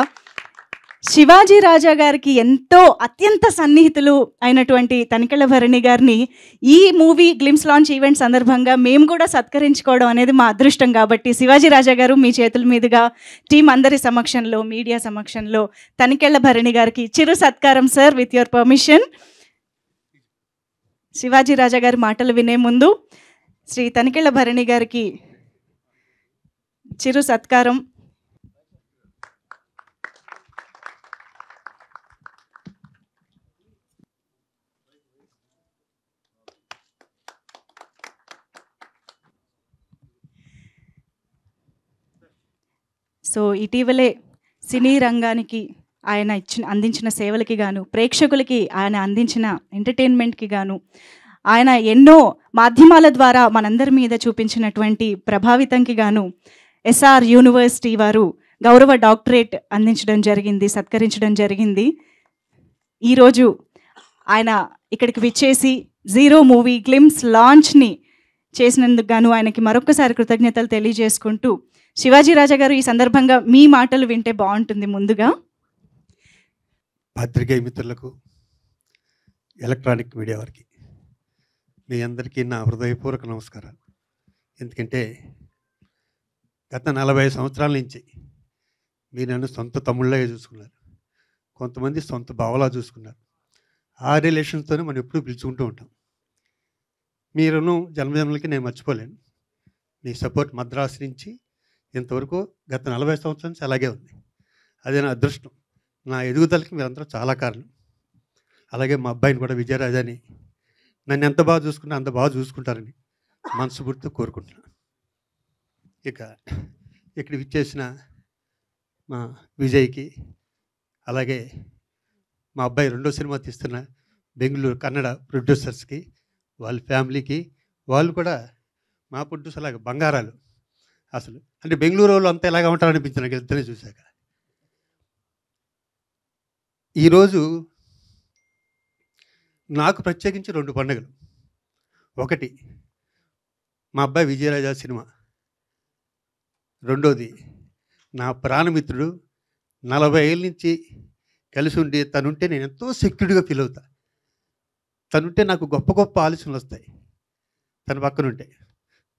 శివాజీ రాజా గారికి ఎంతో అత్యంత సన్నిహితులు అయినటువంటి తనికెళ్ళ భరణి గారిని ఈ మూవీ గ్లిమ్స్ లాంచ్ ఈవెంట్ సందర్భంగా మేము కూడా సత్కరించుకోవడం అనేది మా అదృష్టం. కాబట్టి శివాజీ రాజా గారు మీ చేతుల మీదుగా టీం అందరి సమక్షంలో, మీడియా సమక్షంలో తనికెళ్ళ భరణి గారికి చిరు సత్కారం sir, with your permission. Shivaji Raja గారి మాటలు వినే ముందు శ్రీ తనికెళ్ళ భరణి గారికి చిరు సత్కారం. సో ఇటీవలే సినీ రంగానికి ఆయన అందించిన సేవలకి గాను, ప్రేక్షకులకి ఆయన అందించిన ఎంటర్టైన్మెంట్కి గాను, ఆయన ఎన్నో మాధ్యమాల ద్వారా మనందరి మీద చూపించినటువంటి ప్రభావితంకి గాను ఎస్ఆర్ యూనివర్సిటీ వారు గౌరవ డాక్టరేట్ అందించడం జరిగింది, సత్కరించడం జరిగింది. ఈరోజు ఆయన ఇక్కడికి విచ్చేసి జీరో మూవీ గ్లిమ్స్ లాంచ్ని చేసినందుకు గాను ఆయనకి మరొకసారి కృతజ్ఞతలు తెలియజేసుకుంటూ, శివాజీ రాజా గారు ఈ సందర్భంగా మీ మాటలు వింటే బాగుంటుంది. ముందుగా పాత్రికేయ మిత్రులకు, ఎలక్ట్రానిక్ మీడియా వారికి మీ అందరికీ నా హృదయపూర్వక నమస్కారాలు. ఎందుకంటే గత 40 సంవత్సరాల నుంచి మీరు నన్ను సొంత తమ్ముళ్ళగా చూసుకున్నారు, కొంతమంది సొంత బావలా చూసుకున్నారు. ఆ రిలేషన్స్తోనే మనం ఎప్పుడూ పిలుచుకుంటూ ఉంటాం. మీరును జన్మజన్మలకి నేను మర్చిపోలేను. మీ సపోర్ట్ మద్రాసు నుంచి ఇంతవరకు గత 40 సంవత్సరాల నుంచి అలాగే ఉంది. అదే నా అదృష్టం. నా ఎదుగుదలకి మీరందరూ చాలా కారణం. అలాగే మా అబ్బాయిని కూడా, విజయరాజాని, నన్ను ఎంత బాగా చూసుకున్నా అంత బాగా చూసుకుంటారని మనస్ఫూర్తిగా కోరుకుంటున్నాను. ఇక ఇక్కడ విచ్చేసిన మా విజయ్కి, అలాగే మా అబ్బాయి రెండో సినిమా తీస్తున్న బెంగళూరు కన్నడ ప్రొడ్యూసర్స్కి, వాళ్ళ ఫ్యామిలీకి, వాళ్ళు కూడా మా ప్రొడ్యూసర్ లాగా బంగారాలు. అసలు అంటే బెంగళూరు వాళ్ళు అంతా ఎలాగా ఉంటారనిపించింది నాకు ఇద్దరే చూశాక. ఈరోజు నాకు ప్రత్యేకించి 2 పండుగలు. ఒకటి మా అబ్బాయి విజయరాజా సినిమా, రెండోది నా ప్రాణమిత్రుడు 40 ఏళ్ళ నుంచి కలిసి ఉండి తనుంటే నేను ఎంతో సెక్యూర్డ్గా ఫీల్ అవుతా. తనుంటే నాకు గొప్ప గొప్ప ఆలోచనలు వస్తాయి. తన పక్కనుంటే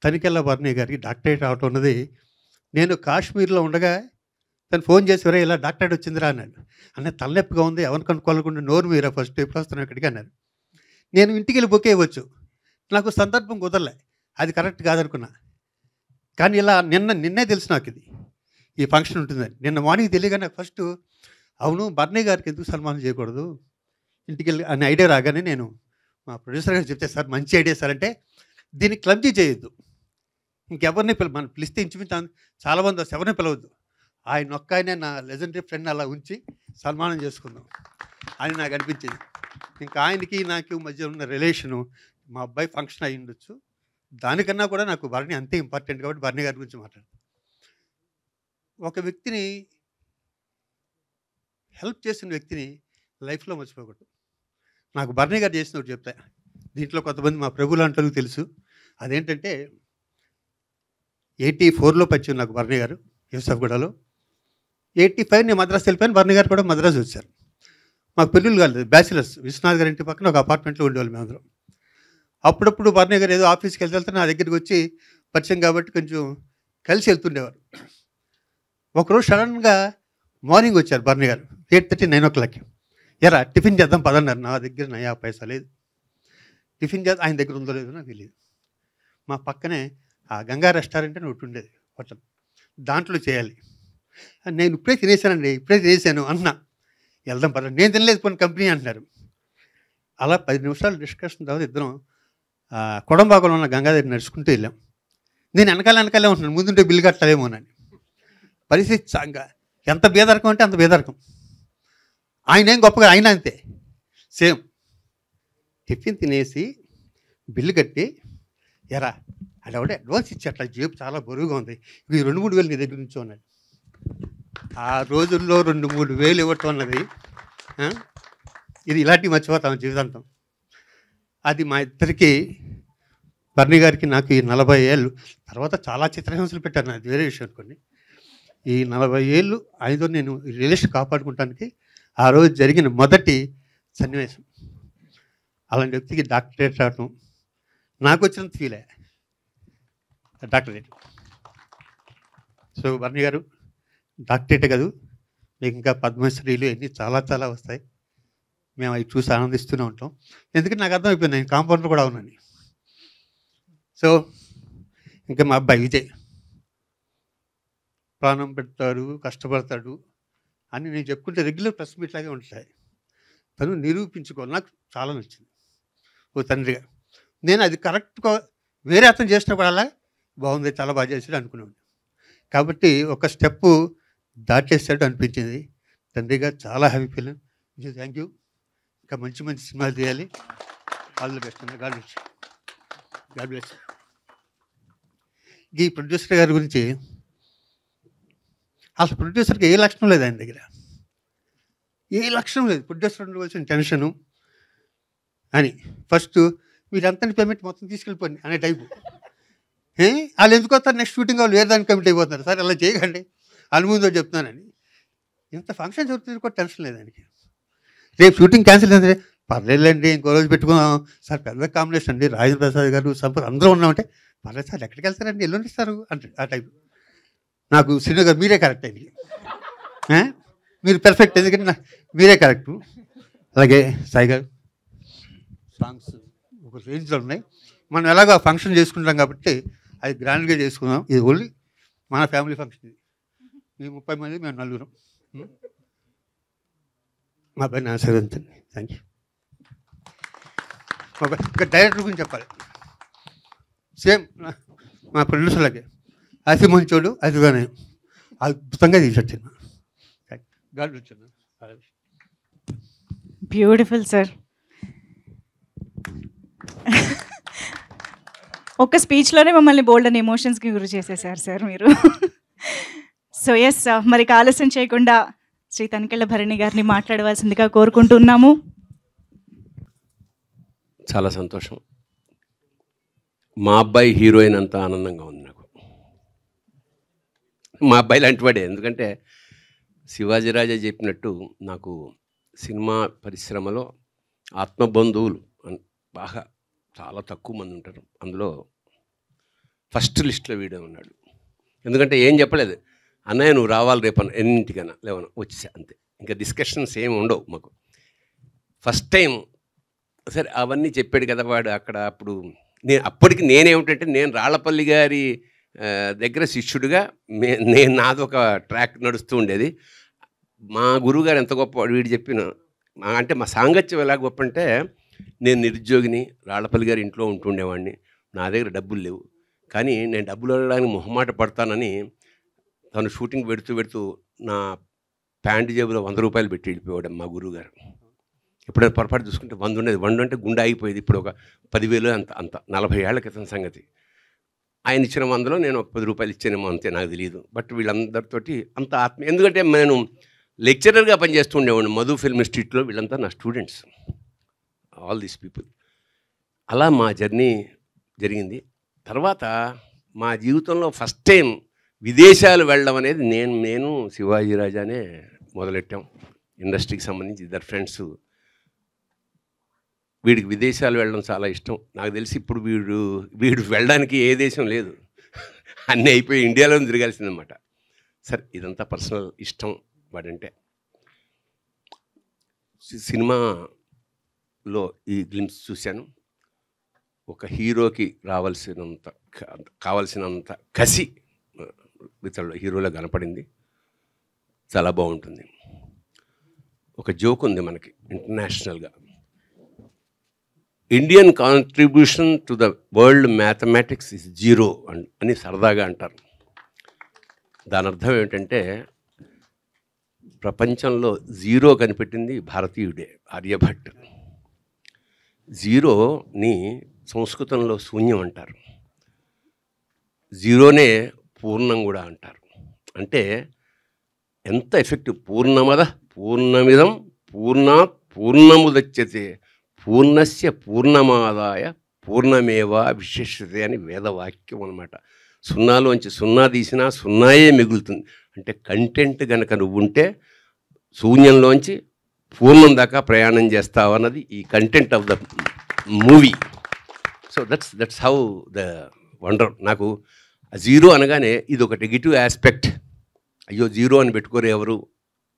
తనికెళ్ళ భరణి గారికి డాక్టరేట్ రావటం ఉన్నది, నేను కాశ్మీర్లో ఉండగా తను ఫోన్ చేసి, వరే ఇలా డాక్టరేట్ వచ్చిందిరా అన్నాడు. అన్న తలనొప్పిగా ఉంది, ఎవరిని కనుక్కోకుండా నోరు మీరా ఫస్ట్, ఎప్పుడు వస్తున్నాను ఇక్కడికి అన్నారు. నేను ఇంటికి వెళ్ళి బుక్ ఇవ్వచ్చు, నాకు సందర్భం కుదరలే, అది కరెక్ట్ కాదనుకున్నా. కానీ ఇలా నిన్నే తెలుసు నాకు ఇది ఈ ఫంక్షన్ ఉంటుందని. నిన్న మార్నింగ్ తెలియగానే ఫస్ట్ అవును భరణి గారికి ఎందుకు సన్మానం చేయకూడదు ఇంటికి వెళ్ళి అనే ఐడియా రాగానే నేను మా ప్రొడ్యూసర్ గారు చెప్తే, సార్ మంచి ఐడియా సార్ అంటే, దీన్ని క్లబ్జీ చేయొద్దు, ఇంకెవరిని మనం పిలిస్తే ఇంచుమించు చాలామంది ఎవరిని పిలవద్దు, ఆయన ఒక్కనే నా లెజెండరీ ఫ్రెండ్ అలా ఉంచి సన్మానం చేసుకుందాం అని నాకు అనిపించింది. ఇంకా ఆయనకి నాకు మధ్య ఉన్న రిలేషను మా అబ్బాయి ఫంక్షన్ అయి ఉండొచ్చు, దానికన్నా కూడా నాకు భరణి అంతే ఇంపార్టెంట్. కాబట్టి భరణి గారి గురించి మాట్లాడతాను. ఒక వ్యక్తిని హెల్ప్ చేసిన వ్యక్తిని లైఫ్లో మర్చిపోకూడదు. నాకు భరణి గారు చేసిన ఒకటి చెప్తా. దీంట్లో కొంతమంది మా ప్రభు లాంటి తెలుసు. అదేంటంటే 84లో పరిచయం నాకు భరణి గారు యూసఫ్గూడలో. 85 నేను మద్రాసు వెళ్ళిపోయాను, భరణి గారు కూడా మద్రాసు వచ్చారు. మాకు పెళ్ళిళ్ళు కాలేదు, బ్యాచిలర్స్. విశ్వనాథ్ గారి ఇంటి పక్కన ఒక అపార్ట్మెంట్లో ఉండేవాళ్ళు మేమందరం. అప్పుడప్పుడు భరణి గారు ఏదో ఆఫీస్కి వెళ్తే నా దగ్గరికి వచ్చి పరిచయం కాబట్టి కొంచెం కలిసి వెళ్తుండేవారు. ఒకరోజు సడన్గా మార్నింగ్ వచ్చారు భరణి గారు 8:30, 9 o'clock. ఎరా టిఫిన్ చేద్దాం పదన్నారు. నా దగ్గర 9 పైసా లేదు. టిఫిన్ చేద్దాం, ఆయన దగ్గర ఉందో లేదో నాకు తెలియదు. మా పక్కనే ఆ గంగా రెస్టారెంట్ అని ఒకటి ఉండేది హోటల్, దాంట్లో చేయాలి. నేను ఇప్పుడే తినేసాను అన్నా. వెళ్దాం పద, నేను తినలేదు పోనీ కంపెనీ అంటున్నారు. అలా 10 నిమిషాలు డిస్కషన్ తర్వాత ఇద్దరం కొడంబాకులో ఉన్న గంగాధరి నడుచుకుంటూ వెళ్ళాం. నేను వెనకాలే ఉంటున్నాను, ముందుంటే బిల్లు కట్టలేమోనని. పరిస్థితి ఎంత బేదరకం అంటే అంత బేదరకం. ఆయన ఏం గొప్పగా, ఆయన అంతే సేమ్. టిఫిన్ తినేసి బిల్లు కట్టి, ఎరా అది ఒకటే అడ్వాన్స్ ఇచ్చేట్ల, జేబు చాలా బరువుగా ఉంది, ఇది 2-3 వేలు నీ దగ్గర నుంచి ఉన్నది. ఆ రోజుల్లో 2-3 వేలు ఇవ్వటం అన్నది ఇది ఇలాంటివి మర్చిపోతాం జీవితాంతం. అది మా ఇద్దరికి, బర్నీ గారికి నాకు ఈ 40 ఏళ్ళు తర్వాత చాలా చిత్రహింసలు పెట్టాను, అది వేరే విషయం అనుకోండి. ఈ 40 ఏళ్ళు ఆయనతో నేను ఈ రిలేషన్ కాపాడుకోవడానికి ఆ రోజు జరిగిన మొదటి సన్నివేశం. అలాంటి వ్యక్తికి డాక్టరేట్ రావటం నాకు వచ్చినంత ఫీలే డాక్టరేట్. సో బర్నీ గారు, డాక్టరేటే కాదు, మీకు ఇంకా పద్మశ్రీలు అన్నీ చాలా చాలా వస్తాయి. మేము అవి చూసి ఆనందిస్తూనే ఉంటాం. ఎందుకంటే నాకు అర్థమైపోయింది నేను కాంపౌండర్ కూడా ఉన్నాను. సో ఇంకా మా అబ్బాయి విజయ్ ప్రాణం పెడతాడు, కష్టపడతాడు అని నేను చెప్పుకుంటే రెగ్యులర్ ప్రెస్ మీట్ లాగే ఉంటాయి. తను నిరూపించుకోవాలి, నాకు చాలా నచ్చింది ఓ తండ్రిగా. నేను అది కరెక్ట్గా వేరే అర్థం చేసినప్పుడల్లా బాగుంది, చాలా బాగా చేసాడు అనుకున్నాను. కాబట్టి ఒక స్టెప్పు దాటేస్తాడు అనిపించింది. తండ్రిగా చాలా happy feel. Vijay thank you. ఇంకా మంచి మంచి సినిమాలు తీయాలి. All the best. God bless. God bless. ఈ ప్రొడ్యూసర్ గారి గురించి, అసలు ప్రొడ్యూసర్కి ఏ లక్షణం లేదు ఆయన దగ్గర, ఏ లక్షణం లేదు. ప్రొడ్యూసర్ ఉండవలసిన టెన్షను అని ఫస్ట్ మీరంతా పేమెంట్ మొత్తం తీసుకెళ్ళిపోండి అనే టైపు. వాళ్ళు ఎందుకు వస్తారు, నెక్స్ట్ షూటింగ్ వాళ్ళు వేరే దానికి కమిట్ అయిపోతున్నారు, సార్ అలా చేయకండి అని ముందు చెప్తున్నానని. ఇంత ఫంక్షన్ జరుగుతుంది కూడా టెన్షన్ లేదు ఆయనకి. రేపు షూటింగ్ క్యాన్సిల్ అయితే పర్లేదులేండి, ఇంకో రోజు పెట్టుకుందాం సార్, పెద్ద కాంబినేషన్ అండి, రాజేంద్ర ప్రసాద్ గారు సంపత్ అందరూ ఉన్నామంటే, పర్లేదు సార్ ఎక్కడికి వెళ్తారండి, ఎల్లుండి ఇస్తారు అంటే ఆ టైపు. నాకు శ్రీను గారు మీరే కరెక్ట్ అయింది, మీరు పెర్ఫెక్ట్, ఎందుకంటే మీరే కరెక్టు. అలాగే సాయి గారు సాంగ్స్ ఒక రేంజ్లో ఉన్నాయి. మనం ఎలాగో ఫంక్షన్ చేసుకుంటాం కాబట్టి అది గ్రాండ్గా చేసుకుందాం. ఇది ఓన్లీ మన ఫ్యామిలీ ఫంక్షన్. ఇది మేము 30 మంది, మేము 4. మా అబ్బాయిని ఆశీర్వదించండి. Thank you. ఇంకా డైరెక్టర్ గురించి చెప్పాలి. సేమ్ మా ప్రొడ్యూసర్లకి అతి మంచోడు, అతిగానే అద్భుతంగా తీసాడు సినిమా. గాడ్ వచ్చాను. Beautiful sir. ఒక్క స్పీచ్లోనే మమ్మల్ని బోల్డ్ అండ్ ఎమోషన్స్కి గురి చేసేసారు సార్ మీరు. సో ఎస్, మరి ఆలస్యం చేయకుండా శ్రీ తనికెళ్ళ భరణి గారిని మాట్లాడవలసిందిగా కోరుకుంటున్నాము. చాలా సంతోషం. మా అబ్బాయి హీరోయిన్ అంత ఆనందంగా ఉంది నాకు. మా అబ్బాయి లాంటి వాడే. ఎందుకంటే శివాజీరాజా చెప్పినట్టు నాకు సినిమా పరిశ్రమలో ఆత్మబంధువులు బాగా చాలా తక్కువ మంది ఉంటారు. అందులో ఫస్ట్ లిస్ట్లో వీడే ఉన్నాడు. ఎందుకంటే ఏం చెప్పలేదు, అన్నయ్య నువ్వు రావాలి రేపు ఎన్నింటికన్నా లేవను వచ్చేసా, అంతే. ఇంకా డిస్కషన్స్ ఏమి ఉండవు మాకు. ఫస్ట్ టైం సరే అవన్నీ చెప్పాడు కదా వాడు అక్కడ. అప్పుడు అప్పటికి నేనేమిటంటే, నేను రాళ్లపల్లి గారి దగ్గర శిష్యుడిగా నేను నాదొక ట్రాక్ నడుస్తూ ఉండేది. మా గురువుగారు ఎంత గొప్ప వీడు చెప్పిన అంటే మా సాంగత్యం ఎలా గొప్ప అంటే, నేను నిరుద్యోగిని, రాళ్లపల్లి గారి ఇంట్లో ఉంటుండేవాడిని, నా దగ్గర డబ్బులు లేవు, కానీ నేను డబ్బులు అడగడానికి మొహమాట పడతానని తను షూటింగ్ పెడుతూ నా ప్యాంటు జేబులో 100 రూపాయలు పెట్టి వెళ్ళిపోయాడు మా గురువుగారు. ఎప్పుడైనా పొరపాటు చూసుకుంటే 100 ఉండేది. 100 అంటే గుండె ఆగిపోయేది. ఇప్పుడు ఒక 10,000 అంత 40 ఏళ్ల క్రితం సంగతి. ఆయన ఇచ్చిన 100లో నేను ఒక 10 రూపాయలు ఇచ్చానేమో, అంతే, నాకు తెలియదు. బట్ వీళ్ళందరితోటి అంత ఆత్మీయ, ఎందుకంటే నేను లెక్చరర్గా పనిచేస్తూ ఉండేవాడిని మధు ఫిల్మ్ ఇన్స్టిట్యూట్లో. వీళ్ళంతా నా స్టూడెంట్స్, ఆల్ దీస్ పీపుల్. అలా మా జర్నీ జరిగింది. తర్వాత మా జీవితంలో ఫస్ట్ టైం విదేశాలు వెళ్ళడం అనేది నేను శివాజీరాజానే మొదలెట్టాం. ఇండస్ట్రీకి సంబంధించి ఇద్దరు ఫ్రెండ్స్. వీడికి విదేశాలు వెళ్ళడం చాలా ఇష్టం. నాకు తెలిసి ఇప్పుడు వీడు వెళ్ళడానికి ఏ దేశం లేదు, అన్నీ అయిపోయి ఇండియాలోనే తిరగాల్సిందన్నమాట. సరే, ఇదంతా పర్సనల్ ఇష్టం వాడంటే. సినిమాలో ఈ గ్లిమ్స్ చూశాను. ఒక హీరోకి కావాల్సినంత కసి ఇతరుల హీరోలో కనపడింది. చాలా బాగుంటుంది. ఒక జోక్ ఉంది మనకి ఇంటర్నేషనల్గా, Indian contribution to the world mathematics is zero అని సరదాగా అంటారు. దాని అర్థం ఏమిటంటే ప్రపంచంలో జీరో కనిపెట్టింది భారతీయుడే, ఆర్యభట్. జీరోని సంస్కృతంలో శూన్యం అంటారు, జీరోనే పూర్ణం కూడా అంటారు. అంటే ఎంత ఎఫెక్టివ్. పూర్ణమద పూర్ణమిదం పూర్ణాత్ పూర్ణముదచ్యతే పూర్ణస్య పూర్ణమాదాయ పూర్ణమేవా విశేషతే అని వేదవాక్యం అన్నమాట. సున్నాలోంచి సున్నా తీసినా సున్నాయే మిగులుతుంది. అంటే కంటెంట్ కనుక నువ్వు ఉంటే శూన్యంలోంచి పూర్ణం దాకా ప్రయాణం చేస్తావు అన్నది ఈ content of the movie. So that's how the wonder. నాకు జీరో అనగానే ఇది ఒక నెగిటివ్ ఆస్పెక్ట్, అయ్యో జీరో అని పెట్టుకోరు ఎవరు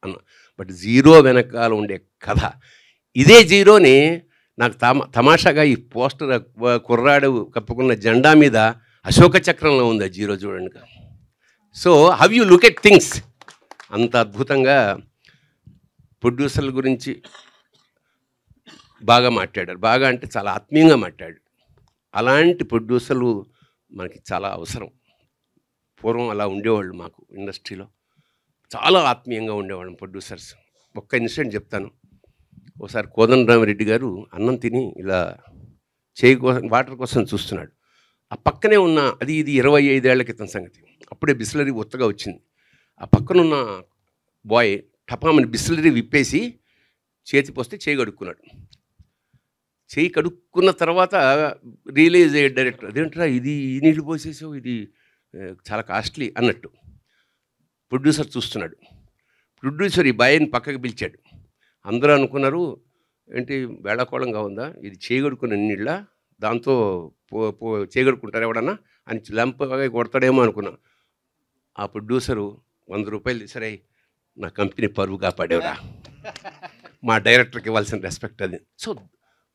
అన్న. బట్ జీరో వెనకాల ఉండే కథ ఇదే. జీరోని నాకు తమాషాగా ఈ పోస్టర్ కుర్రాడు కప్పుకున్న జెండా మీద అశోక చక్రంలో ఉంది ఆ జీరో, చూడండి. So how you look at things. అంత అద్భుతంగా ప్రొడ్యూసర్ల గురించి బాగా మాట్లాడారు. బాగా అంటే చాలా ఆత్మీయంగా మాట్లాడారు. అలాంటి ప్రొడ్యూసర్లు మనకి చాలా అవసరం. పూర్వం అలా ఉండేవాళ్ళు మాకు ఇండస్ట్రీలో, చాలా ఆత్మీయంగా ఉండేవాళ్ళం ప్రొడ్యూసర్స్. ఒక్క ఇన్సిడెంట్ చెప్తాను. ఒకసారి కోదండరామిరెడ్డి గారు అన్నం తిని ఇలా చేయి కోసం వాటర్ కోసం చూస్తున్నాడు. ఆ పక్కనే ఉన్న ఇది 25 ఏళ్ల క్రితం సంగతి. అప్పుడే బిస్లరీ ఉత్తగా వచ్చింది. ఆ పక్కనున్న బాయ్ టపామని బిస్లరీ విప్పేసి చేతి పోస్తే చేయి కడుక్కున్నాడు. చేయి కడుక్కున్న తర్వాత రియలైజ్ అయ్యాడు డైరెక్టర్, అదేంట్రా ఇది ఈ నీళ్ళు పోసేసావు, ఇది చాలా కాస్ట్లీ అన్నట్టు. ప్రొడ్యూసర్ చూస్తున్నాడు. ప్రొడ్యూసర్ ఈ బాయ్ని పక్కకి పిలిచాడు. అందరూ అనుకున్నారు ఏంటి వేళాకోళంగా ఉందా, ఇది చేయగడుకున్న నీళ్ళ, దాంతో చేయగడుకుంటారు ఎవడన్నా అని లంపగా కొడతాడేమో అనుకున్నా. ఆ ప్రొడ్యూసరు 100 రూపాయలు సరే నా కంపెనీ పరువు కాపాడేవరా, మా డైరెక్టర్కి ఇవ్వాల్సిన రెస్పెక్ట్ అది. So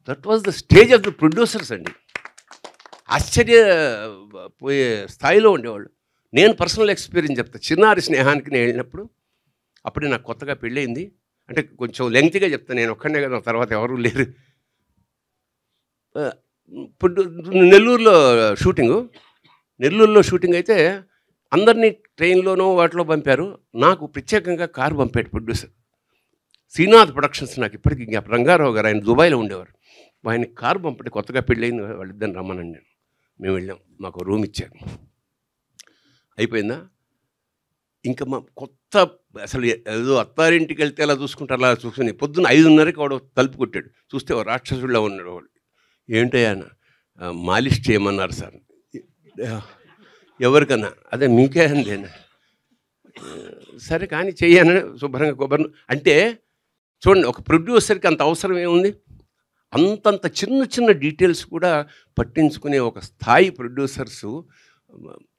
that was the stage of the producers అండి. ఆశ్చర్యపోయే స్థాయిలో ఉండేవాళ్ళు. నేను పర్సనల్ ఎక్స్పీరియన్స్ చెప్తాను. చిన్నారి స్నేహానికి నేను వెళ్ళినప్పుడు, అప్పుడే నాకు కొత్తగా పెళ్ళయింది. అంటే కొంచెం లెంగ్తీగా చెప్తాను, నేను ఒక్కడే కదా, తర్వాత ఎవరూ లేరు. నెల్లూరులో షూటింగ్ అయితే అందరినీ ట్రైన్లోనో వాటిలో పంపారు. నాకు ప్రత్యేకంగా కారు పంపాడు ప్రొడ్యూసర్. శ్రీనాథ్ ప్రొడక్షన్స్, నాకు ఇప్పటికీ రంగారావు గారు, ఆయన దుబాయ్లో ఉండేవారు. ఆయన కారు పంపండి, కొత్తగా పెళ్ళయింది వాళ్ళిద్దరిని రమ్మనండి. మేము వెళ్ళాం, మాకు రూమ్ ఇచ్చారు. అయిపోయిందా, ఇంకా మా కొత్త అసలు ఏదో అత్తారింటికి వెళ్తే అలా చూసుకుంటారు, అలా చూసుకుని పొద్దున్న 5:30కి వాడు తలుపు కొట్టాడు. చూస్తే రాక్షసుడిలో ఉన్నాడు వాడు. ఏంటయ్యా మాలిష్ చేయమన్నారు సార్. ఎవరికన్నా, అదే మీకే అందేనా, సరే కానీ చెయ్యను శుభ్రంగా కొబ్బరి. అంటే చూడండి, ఒక ప్రొడ్యూసర్కి అంత అవసరం ఏముంది. అంతంత చిన్న చిన్న డీటెయిల్స్ కూడా పట్టించుకునే ఒక స్థాయి ప్రొడ్యూసర్స్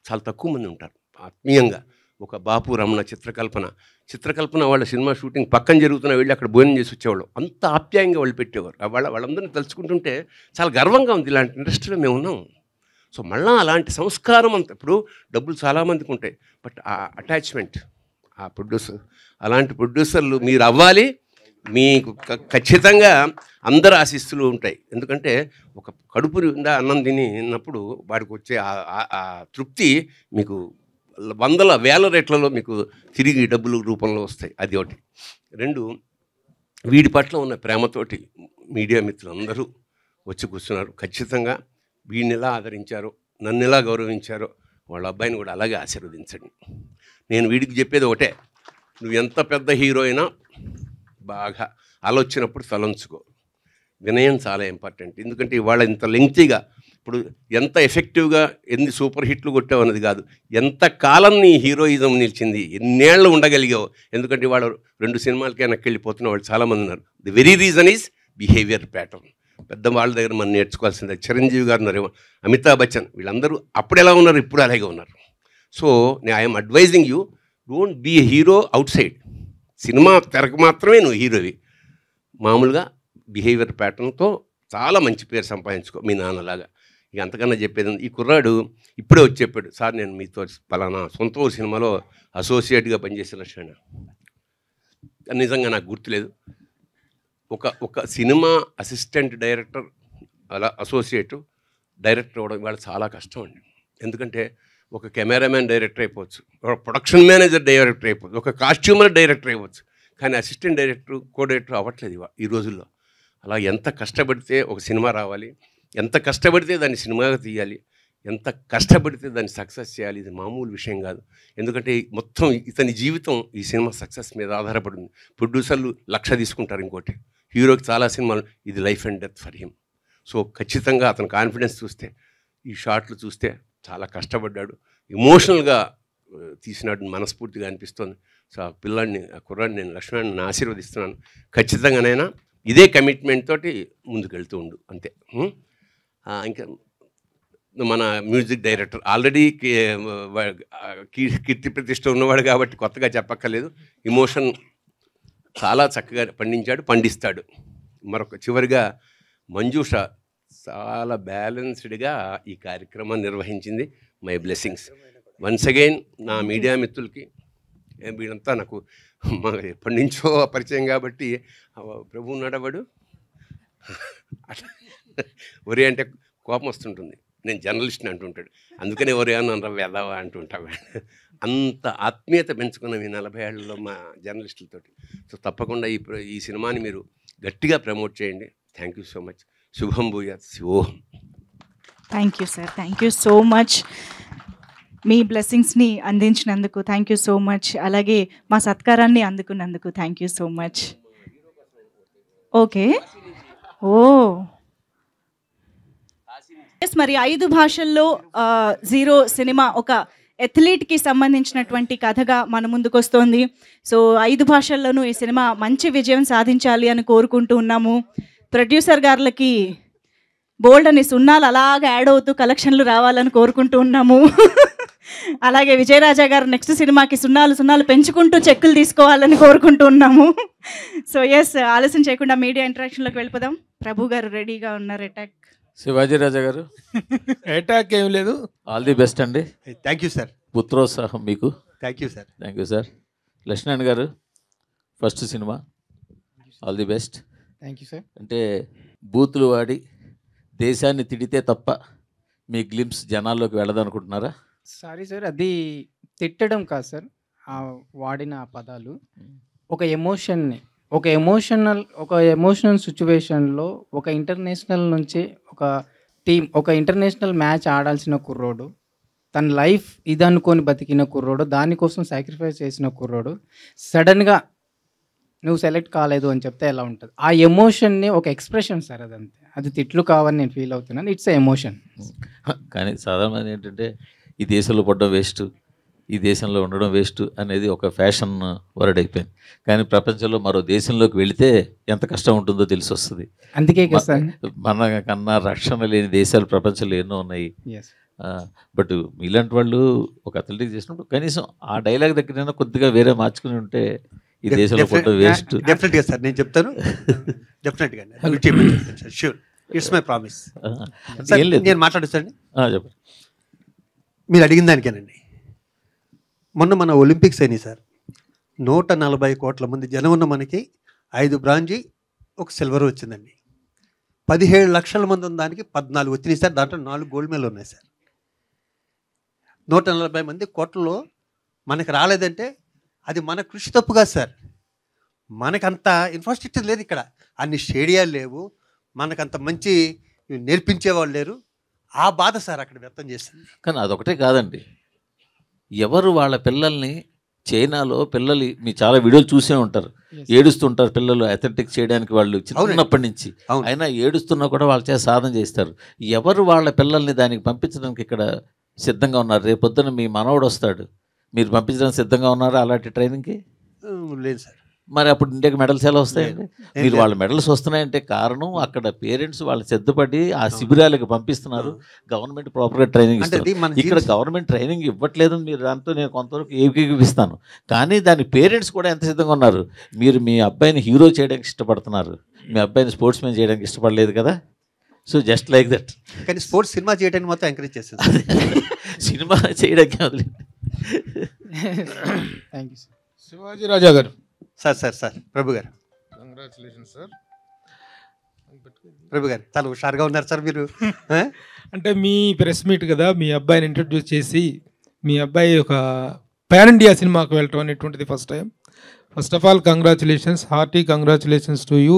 చాలా తక్కువ మంది ఉంటారు. ఆత్మీయంగా ఒక బాపు రమణ చిత్రకల్పన వాళ్ళ సినిమా షూటింగ్ పక్కన జరుగుతున్న వెళ్ళి అక్కడ భోజనం చేసి వచ్చేవాళ్ళు. అంత ఆప్యాయంగా వాళ్ళు పెట్టేవారు. వాళ్ళందరినీ తలుచుకుంటుంటే చాలా గర్వంగా ఉంది, ఇలాంటి ఇండస్ట్రీలో మేము ఉన్నాం. సో మళ్ళీ అలాంటి సంస్కారం అంత, ఇప్పుడు డబ్బులు చాలామందికి ఉంటాయి, బట్ ఆ అటాచ్మెంట్, ఆ ప్రొడ్యూసర్, అలాంటి ప్రొడ్యూసర్లు మీరు అవ్వాలి. మీకు ఖచ్చితంగా అందరు ఆశీస్సులు ఉంటాయి. ఎందుకంటే ఒక కడుపు నిండా అన్నం తిన్నప్పుడు వాడికి వచ్చే ఆ తృప్తి మీకు వందల వేల రేట్లలో మీకు తిరిగి డబ్బుల రూపంలో వస్తాయి. అది ఒకటి. 2, వీడి పట్ల ఉన్న ప్రేమతోటి మీడియా మిత్రులందరూ వచ్చి కూర్చున్నారు. ఖచ్చితంగా వీడిని ఎలా ఆదరించారో, నన్ను ఎలా గౌరవించారో వాళ్ళ అబ్బాయిని కూడా అలాగే ఆశీర్వదించండి. నేను వీడికి చెప్పేది ఒకటే, నువ్వు ఎంత పెద్ద హీరో అయినా బాగా ఆలోచనప్పుడు తలంచుకో. వినయం చాలా ఇంపార్టెంట్. ఎందుకంటే ఇవాళ ఇంత లెంగ్తీగా, ఇప్పుడు ఎంత ఎఫెక్టివ్గా ఎన్ని సూపర్ హిట్లు కొట్టావు అన్నది కాదు, ఎంత కాలం నీ హీరోయిజం నిలిచింది, ఎన్నేళ్ళు ఉండగలిగావు. ఎందుకంటే ఇవాళ 2 సినిమాలకే వెనక్కి వెళ్ళిపోతున్న వాళ్ళు చాలామంది ఉన్నారు. The very reason is behaviour pattern. పెద్దవాళ్ళ దగ్గర మనం నేర్చుకోవాల్సిందే. చిరంజీవి గారు ఉన్నారు, అమితాబ్ బచ్చన్, వీళ్ళందరూ అప్పుడు ఎలా ఉన్నారు, ఇప్పుడు అలాగే ఉన్నారు. So I'm advising you, don't be a hero outside. Cinema తెరకు మాత్రమే నువ్వు హీరోవి. మామూలుగా బిహేవియర్ ప్యాటర్న్తో చాలా మంచి పేరు సంపాదించుకో, మీ నాన్నలాగా. ఇక అంతకన్నా చెప్పేది. ఈ కుర్రాడు ఇప్పుడే వచ్చి చెప్పాడు, సార్ నేను మీతో పలానా సొంత ఊరు సినిమాలో అసోసియేట్గా పనిచేసిన లక్షణ. నిజంగా నాకు గుర్తులేదు. ఒక సినిమా అసిస్టెంట్ డైరెక్టర్ అలా అసోసియేట్ డైరెక్టర్ అవ్వడం ఇవాళ చాలా కష్టం అండి. ఎందుకంటే ఒక కెమెరామ్యాన్ డైరెక్టర్ అయిపోవచ్చు, ఒక ప్రొడక్షన్ మేనేజర్ డైరెక్టర్ అయిపోవచ్చు, ఒక కాస్ట్యూమర్ డైరెక్టర్ అయిపోవచ్చు, కానీ అసిస్టెంట్ డైరెక్టర్ కో డైరెక్టర్ అవ్వట్లేదు ఈ రోజుల్లో. అలా ఎంత కష్టపడితే ఒక సినిమా రావాలి, ఎంత కష్టపడితే దాన్ని సినిమాగా తీయాలి, ఎంత కష్టపడితే దాన్ని సక్సెస్ చేయాలి, ఇది మామూలు విషయం కాదు. ఎందుకంటే మొత్తం ఇతని జీవితం ఈ సినిమా సక్సెస్ మీద ఆధారపడింది. ప్రొడ్యూసర్లు 1,00,000 తీసుకుంటారు, ఇంకోటి హీరోకి చాలా సినిమాలు, ఇది life and death for him. So ఖచ్చితంగా అతని కాన్ఫిడెన్స్ చూస్తే, ఈ షాట్లు చూస్తే చాలా కష్టపడ్డాడు, ఎమోషనల్గా తీసినాడు మనస్ఫూర్తిగా అనిపిస్తుంది. సో ఆ పిల్లాడిని, ఆ కుర్రాడిని, నేను లక్ష్మణ్ని ఆశీర్వదిస్తున్నాను. ఖచ్చితంగానైనా ఇదే కమిట్మెంట్ తోటి ముందుకు వెళ్తూ ఉండు అంతే. ఇంకా మన మ్యూజిక్ డైరెక్టర్ ఆల్రెడీ కీర్తి ప్రతిష్ట ఉన్నవాడు కాబట్టి కొత్తగా చెప్పక్కర్లేదు. ఎమోషన్ చాలా చక్కగా పండిస్తాడు. మరొక చివరిగా మంజూష చాలా బ్యాలెన్స్డ్గా ఈ కార్యక్రమాన్ని నిర్వహించింది. My blessings once again. నా మీడియా మిత్రులకి, వీళ్ళంతా నాకు ఎప్పటి నుంచో పరిచయం కాబట్టి, ప్రభు ఉన్నాడవాడు ఒరే అంటే కోపం వస్తుంటుంది, నేను జర్నలిస్ట్ని అంటుంటాడు, అందుకనే ఒరే అని వెదవా అంటుంటాడు. అంత ఆత్మీయత పెంచుకున్నాం ఈ 40 ఏళ్లలో మా జర్నలిస్టులతోటి. సో తప్పకుండా ఈ సినిమాని మీరు గట్టిగా ప్రమోట్ చేయండి. Thank you so much. శుభం భూయాత్. శివోహం. Thank you sir, thank you so much. మీ బ్లెస్సింగ్స్ని అందించినందుకు థ్యాంక్ యూ సో మచ్. అలాగే మా సత్కారాన్ని అందుకున్నందుకు thank you so much. Okay, ఓ ఎస్. మరి 5 భాషల్లో 0 సినిమా ఒక అథ్లీట్కి సంబంధించినటువంటి కథగా మన ముందుకు వస్తోంది. సో 5 భాషల్లోనూ ఈ సినిమా మంచి విజయం సాధించాలి అని కోరుకుంటూ ఉన్నాము. ప్రొడ్యూసర్ గారులకి బోల్డ్ అని సున్నాలు అలాగా యాడ్ అవుతూ కలెక్షన్లు రావాలని కోరుకుంటూ ఉన్నాము. అలాగే విజయరాజా గారు నెక్స్ట్ సినిమాకి సున్నాలు పెంచుకుంటూ చెక్కులు తీసుకోవాలని కోరుకుంటూ ఉన్నాము. సో ఎస్, ఆలస్యం చేయకుండా మీడియా ఇంటరాక్షన్లోకి వెళ్ళిపోదాం. ప్రభు గారు రెడీగా ఉన్నారు. అటాక్ శివాజీ రాజా గారు. అటాక్ ఏం లేదు. ఆల్ ది బెస్ట్ అండి. Thank you sir. పుత్రోత్సాహం మీకు. Thank you sir. Thank you sir. Lakshman గారు, first cinema, all the best. Thank you sir. అంటే బూతులు వాడి దేశాన్ని తిడితే తప్ప మీ గ్లిమ్స్ జనాల్లోకి వెళ్ళదనుకుంటున్నారా? సారీ సార్, అది తిట్టడం కాదు సార్. వాడిన పదాలు ఒక ఎమోషన్ని, ఒక ఎమోషనల్ సిచ్యువేషన్లో ఒక ఇంటర్నేషనల్ నుంచి ఒక టీం, ఒక ఇంటర్నేషనల్ మ్యాచ్ ఆడాల్సిన కుర్రోడు, తన లైఫ్ ఇది అనుకొని బతికిన కుర్రోడు, దానికోసం సాక్రిఫైస్ చేసిన కుర్రోడు, సడన్గా నువ్వు సెలెక్ట్ కాలేదు అని చెప్తే ఎలా ఉంటుంది? ఆ ఎమోషన్ని ఒక ఎక్స్ప్రెషన్ సార్, అదంతే. అది తిట్లు కావని నేను ఫీల్ అవుతున్నాను. It's a emotion. కానీ సాధారణంగా ఏంటంటే ఈ దేశంలో పడడం వేస్ట్, ఈ దేశంలో ఉండడం వేస్ట్ అనేది ఒక ఫ్యాషన్ వర్డ్ అయిపోయింది. కానీ ప్రపంచంలో మరో దేశంలోకి వెళితే ఎంత కష్టం ఉంటుందో తెలిసి వస్తుంది. అందుకే సార్, మన కన్నా రక్షణ లేని దేశాలు ప్రపంచంలో ఎన్నో ఉన్నాయి. బట్ ఇలాంటి వాళ్ళు ఒక అథ్లెటిక్ చేసినప్పుడు కనీసం ఆ డైలాగ్ దగ్గర కొద్దిగా వేరే మార్చుకుని ఉంటే ఈ దేశంలో పడడం వేస్ట్. డెఫినెట్గా సార్, నేను చెప్తాను. డెఫినెట్గా షూర్, ఇట్స్ మై ప్రామిస్. నేను మాట్లాడొచ్చండి. చెప్పండి. మీరు అడిగిన దానికేనండి. మొన్న మన ఒలింపిక్స్ అయినాయి సార్. 140 కోట్ల మంది జనం ఉన్న మనకి 5 బ్రాంజీ, 1 సిల్వర్ వచ్చిందండి. 17 లక్షల మంది ఉన్న దానికి 14 వచ్చినాయి సార్. దాంట్లో 4 గోల్డ్ మెడల్ ఉన్నాయి సార్. 140 మంది కోట్లలో మనకు రాలేదంటే అది మన కృషి తప్పు కాదు సార్. మనకంత ఇన్ఫ్రాస్ట్రక్చర్ లేదు ఇక్కడ, అన్ని స్టేడియాలు లేవు, మనకంత మంచి నేర్పించేవాళ్ళు లేరు. ఆ బాధ సార్ అక్కడ వ్యక్తం చేస్తుంది. కానీ అదొకటే కాదండి, ఎవరు వాళ్ళ పిల్లల్ని, చైనాలో పిల్లలు మీ చాలా వీడియోలు చూసే ఉంటారు, ఏడుస్తుంటారు పిల్లలు అథ్లెటిక్స్ చేయడానికి, వాళ్ళు చిన్నప్పటి నుంచి. అయినా ఏడుస్తున్నా కూడా వాళ్ళ చేత సాధన చేస్తారు. ఎవరు వాళ్ళ పిల్లల్ని దానికి పంపించడానికి ఇక్కడ సిద్ధంగా ఉన్నారు? రేపొద్దున మీ మనవడు వస్తాడు, మీరు పంపించడానికి సిద్ధంగా ఉన్నారా అలాంటి ట్రైనింగ్కి? లేదు సార్. మరి అప్పుడు ఇండియాకి మెడల్స్ ఎలా వస్తాయండి? మీరు వాళ్ళ మెడల్స్ వస్తున్నాయంటే కారణం అక్కడ పేరెంట్స్ వాళ్ళు సిద్ధపడి ఆ శిబిరాలకు పంపిస్తున్నారు. గవర్నమెంట్ ప్రాపర్గా ట్రైనింగ్ ఇస్తుంది. ఇక్కడ గవర్నమెంట్ ట్రైనింగ్ ఇవ్వట్లేదని మీరు దాంతో నేను కొంతవరకు ఏకీభవిస్తాను. కానీ దాని పేరెంట్స్ కూడా ఎంత సిద్ధంగా ఉన్నారు? మీరు మీ అబ్బాయిని హీరో చేయడానికి ఇష్టపడుతున్నారు, మీ అబ్బాయిని స్పోర్ట్స్ మ్యాన్ చేయడానికి ఇష్టపడలేదు కదా. So just like that. కానీ స్పోర్ట్స్ సినిమా చేయడానికి మాత్రం ఎంకరేజ్ చేస్తాను. సినిమా చేయడానికి వదిలేదు. Thank you sir. Shivaji Raja గారు. సార్ ప్రభు గారు. Congratulation sir. ప్రభు గారు చాలా హుషారుగా ఉన్నారు సార్ మీరు. అంటే మీ ప్రెస్ మీట్ కదా, మీ అబ్బాయిని ఇంట్రడ్యూస్ చేసి మీ అబ్బాయి ఒక పాన్ ఇండియా సినిమాకు వెళ్ళటం అనేటువంటిది first time. First of all congratulations, hearty congratulations to you.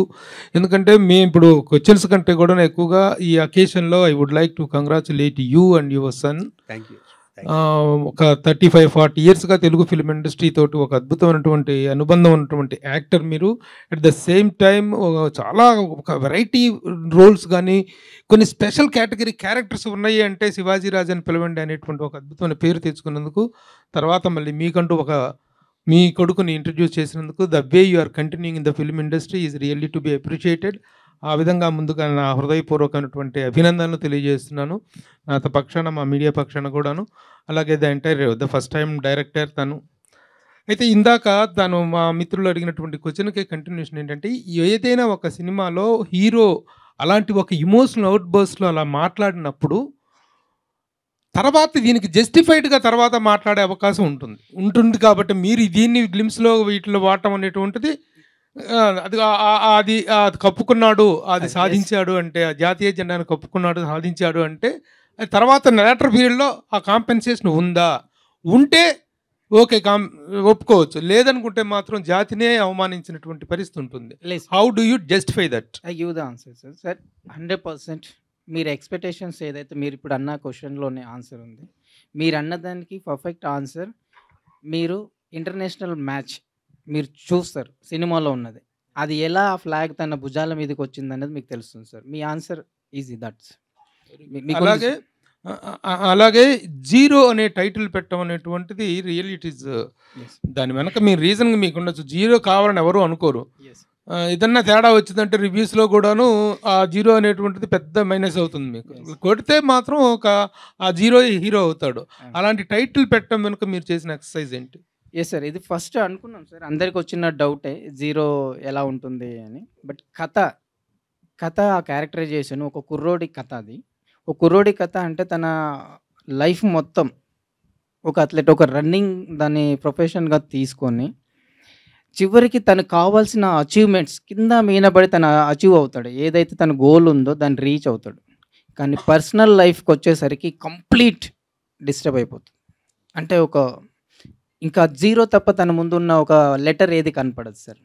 ఎందుకంటే మేము ఇప్పుడు క్వశ్చన్స్ కంటే కూడా ఎక్కువగా ఈ అకేషన్లో I would like to congratulate you and your son. Thank you. ఒక 35-40 ఇయర్స్గా తెలుగు ఫిల్మ్ ఇండస్ట్రీ తోటి ఒక అద్భుతమైనటువంటి అనుబంధం ఉన్నటువంటి యాక్టర్ మీరు. అట్ ద సేమ్ టైం చాలా ఒక వెరైటీ రోల్స్ కానీ కొన్ని స్పెషల్ కేటగిరీ క్యారెక్టర్స్ ఉన్నాయి అంటే శివాజీ రాజా అని పిలవండి అనేటువంటి ఒక అద్భుతమైన పేరు తెచ్చుకున్నందుకు, తర్వాత మళ్ళీ మీకంటూ ఒక మీ కొడుకుని ఇంట్రడ్యూస్ చేసినందుకు, the way you are continuing in the film industry is really to be appreciated. ఆ విధంగా ముందుగా నా హృదయపూర్వకమైనటువంటి అభినందనలు తెలియజేస్తున్నాను నా పక్షాన, మా మీడియా పక్షాన కూడాను. అలాగే ద ఫస్ట్ టైం డైరెక్టర్ తను. అయితే ఇందాక తను మా మిత్రులు అడిగినటువంటి క్వశ్చన్కి కంటిన్యూషన్ ఏంటంటే, ఏదైనా ఒక సినిమాలో హీరో అలాంటి ఒక ఇమోషనల్ అవుట్ బర్స్ట్లో అలా మాట్లాడినప్పుడు తర్వాత దీనికి జస్టిఫైడ్గా తర్వాత మాట్లాడే అవకాశం ఉంటుంది కాబట్టి మీరు దీన్ని గ్లిమ్స్లో వీటిలో వాడటం అనేటువంటిది అది కప్పుకున్నాడు, అది సాధించాడు అంటే, ఆ జాతీయ జెండాను కప్పుకున్నాడు సాధించాడు అంటే, తర్వాత లేటర్ పీరియడ్లో ఆ కాంపెన్సేషన్ ఉంటే ఓకే ఒప్పుకోవచ్చు, లేదనుకుంటే మాత్రం జాతినే అవమానించినటువంటి పరిస్థితి ఉంటుంది. How do you justify that? I give the answer sir. Sir 100% మీరు ఎక్స్పెక్టేషన్స్ ఏదైతే మీరు ఇప్పుడు అన్న క్వశ్చన్లోనే ఆన్సర్ ఉంది. మీరు అన్నదానికి పర్ఫెక్ట్ ఆన్సర్. మీరు ఇంటర్నేషనల్ మ్యాచ్ మీరు చూస్తారు సినిమాలో ఉన్నది, అది ఎలా ఆ ఫ్లాగ్ తన భుజాల మీదకి వచ్చింది అనేది మీకు తెలుస్తుంది sir. Me answer easy that's. అలాగే జీరో అనే టైటిల్ పెట్టడం అనేటువంటిది రియల్లీ ఇట్ ఈస్, దాని వెనక మీ రీజన్ మీకు ఉండొచ్చు. జీరో కావాలని ఎవరు అనుకోరు. ఏదన్నా తేడా వచ్చిందంటే రివ్యూస్లో కూడాను ఆ జీరో అనేటువంటిది పెద్ద మైనస్ అవుతుంది. మీకు కొడితే మాత్రం ఆ జీరో హీరో అవుతాడు. అలాంటి టైటిల్ పెట్టడం వెనుక మీరు చేసిన ఎక్సర్సైజ్ ఏంటి? ఎస్ సార్, ఇది ఫస్ట్ అనుకున్నాం సార్, అందరికి వచ్చిన డౌటే జీరో ఎలా ఉంటుంది అని. బట్ కథ ఆ క్యారెక్టరైజేషన్ ఒక కుర్రోడి కథ. అది ఒక కుర్రోడి కథ అంటే తన లైఫ్ మొత్తం ఒక అథ్లెట్, ఒక రన్నింగ్ దాన్ని ప్రొఫెషన్గా తీసుకొని చివరికి తనకు కావాల్సిన అచీవ్మెంట్స్ కింద మీనబడి తను అచీవ్ అవుతాడు. ఏదైతే తన గోల్ ఉందో దాన్ని రీచ్ అవుతాడు. కానీ పర్సనల్ లైఫ్కి వచ్చేసరికి కంప్లీట్ డిస్టర్బ్ అయిపోతుంది. అంటే ఇంకా జీరో తప్ప తన ముందు ఉన్న ఒక లెటర్ ఏది కనపడదు sir.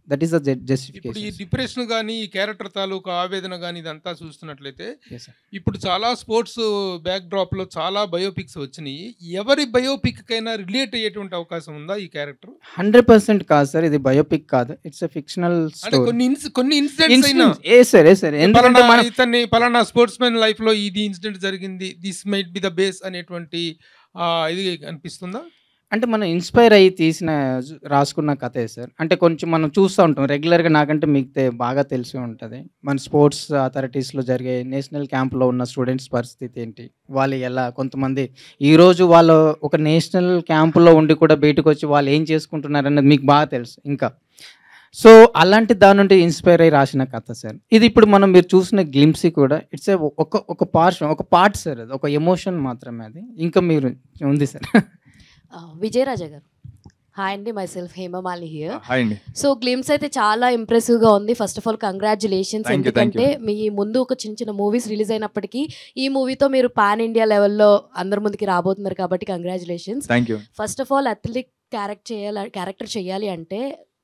That is the justification. ఇప్పుడు ఈ డిప్రెషన్ కానీ ఈ క్యారెక్టర్ తాలూకు ఆవేదన కానీ ఇదంతా చూస్తున్నట్లయితే ఇప్పుడు చాలా స్పోర్ట్స్ బ్యాక్ డ్రాప్లో చాలా బయోపిక్స్ వచ్చినాయి. ఎవరి బయోపిక్ కైనా రిలేట్ అయ్యేటువంటి అవకాశం ఉందా ఈ క్యారెక్టర్? 100% కాదు సార్, ఇది బయోపిక్ కాదు, ఇట్స్ ఎ ఫిక్షనల్ స్టోరీ. కొన్ని ఇన్సిడెంట్స్ ఇతన్ని పలానా స్పోర్ట్స్ మెన్ లైఫ్ లో ఇది ఇన్సిడెంట్ జరిగింది, this might be the base అనేటువంటి ఇది అనిపిస్తుందా? అంటే మనం ఇన్స్పైర్ అయ్యి రాసుకున్న కథే సార్. అంటే కొంచెం మనం చూస్తూ ఉంటాం రెగ్యులర్గా, నాకంటే మీకు బాగా తెలిసి ఉంటుంది మన స్పోర్ట్స్ అథారిటీస్లో జరిగే నేషనల్ క్యాంప్లో ఉన్న స్టూడెంట్స్ పరిస్థితి ఏంటి, వాళ్ళు ఎలా, కొంతమంది ఈరోజు వాళ్ళు ఒక నేషనల్ క్యాంపులో ఉండి కూడా బయటకు వచ్చి వాళ్ళు ఏం చేసుకుంటున్నారు అన్నది మీకు బాగా తెలుసు. ఇంకా సో అలాంటి దాని నుండి ఇన్స్పైర్ అయ్యి రాసిన కథ సార్ ఇది. ఇప్పుడు మీరు చూసిన గ్లిమ్స్ కూడా ఇట్స్ ఒక పార్ట్ సార్, అది ఒక ఎమోషన్ మాత్రమే, అది ఇంకా మీరు ఉంది సార్. విజయ్ రాజా గారు, హాయ్ అండి, my self Hemamali here. Hi అండి. సో గ్లిమ్స్ అయితే చాలా ఇంప్రెసివ్గా ఉంది. ఫస్ట్ ఆఫ్ ఆల్ కంగ్రాచులేషన్స్, ఎందుకంటే మీ ముందు ఒక చిన్న మూవీస్ రిలీజ్ అయినప్పటికీ ఈ మూవీతో మీరు పాన్ ఇండియా లెవెల్లో అందరి ముందుకి రాబోతున్నారు కాబట్టి congratulations. First of all athletic character చేయాలి అంటే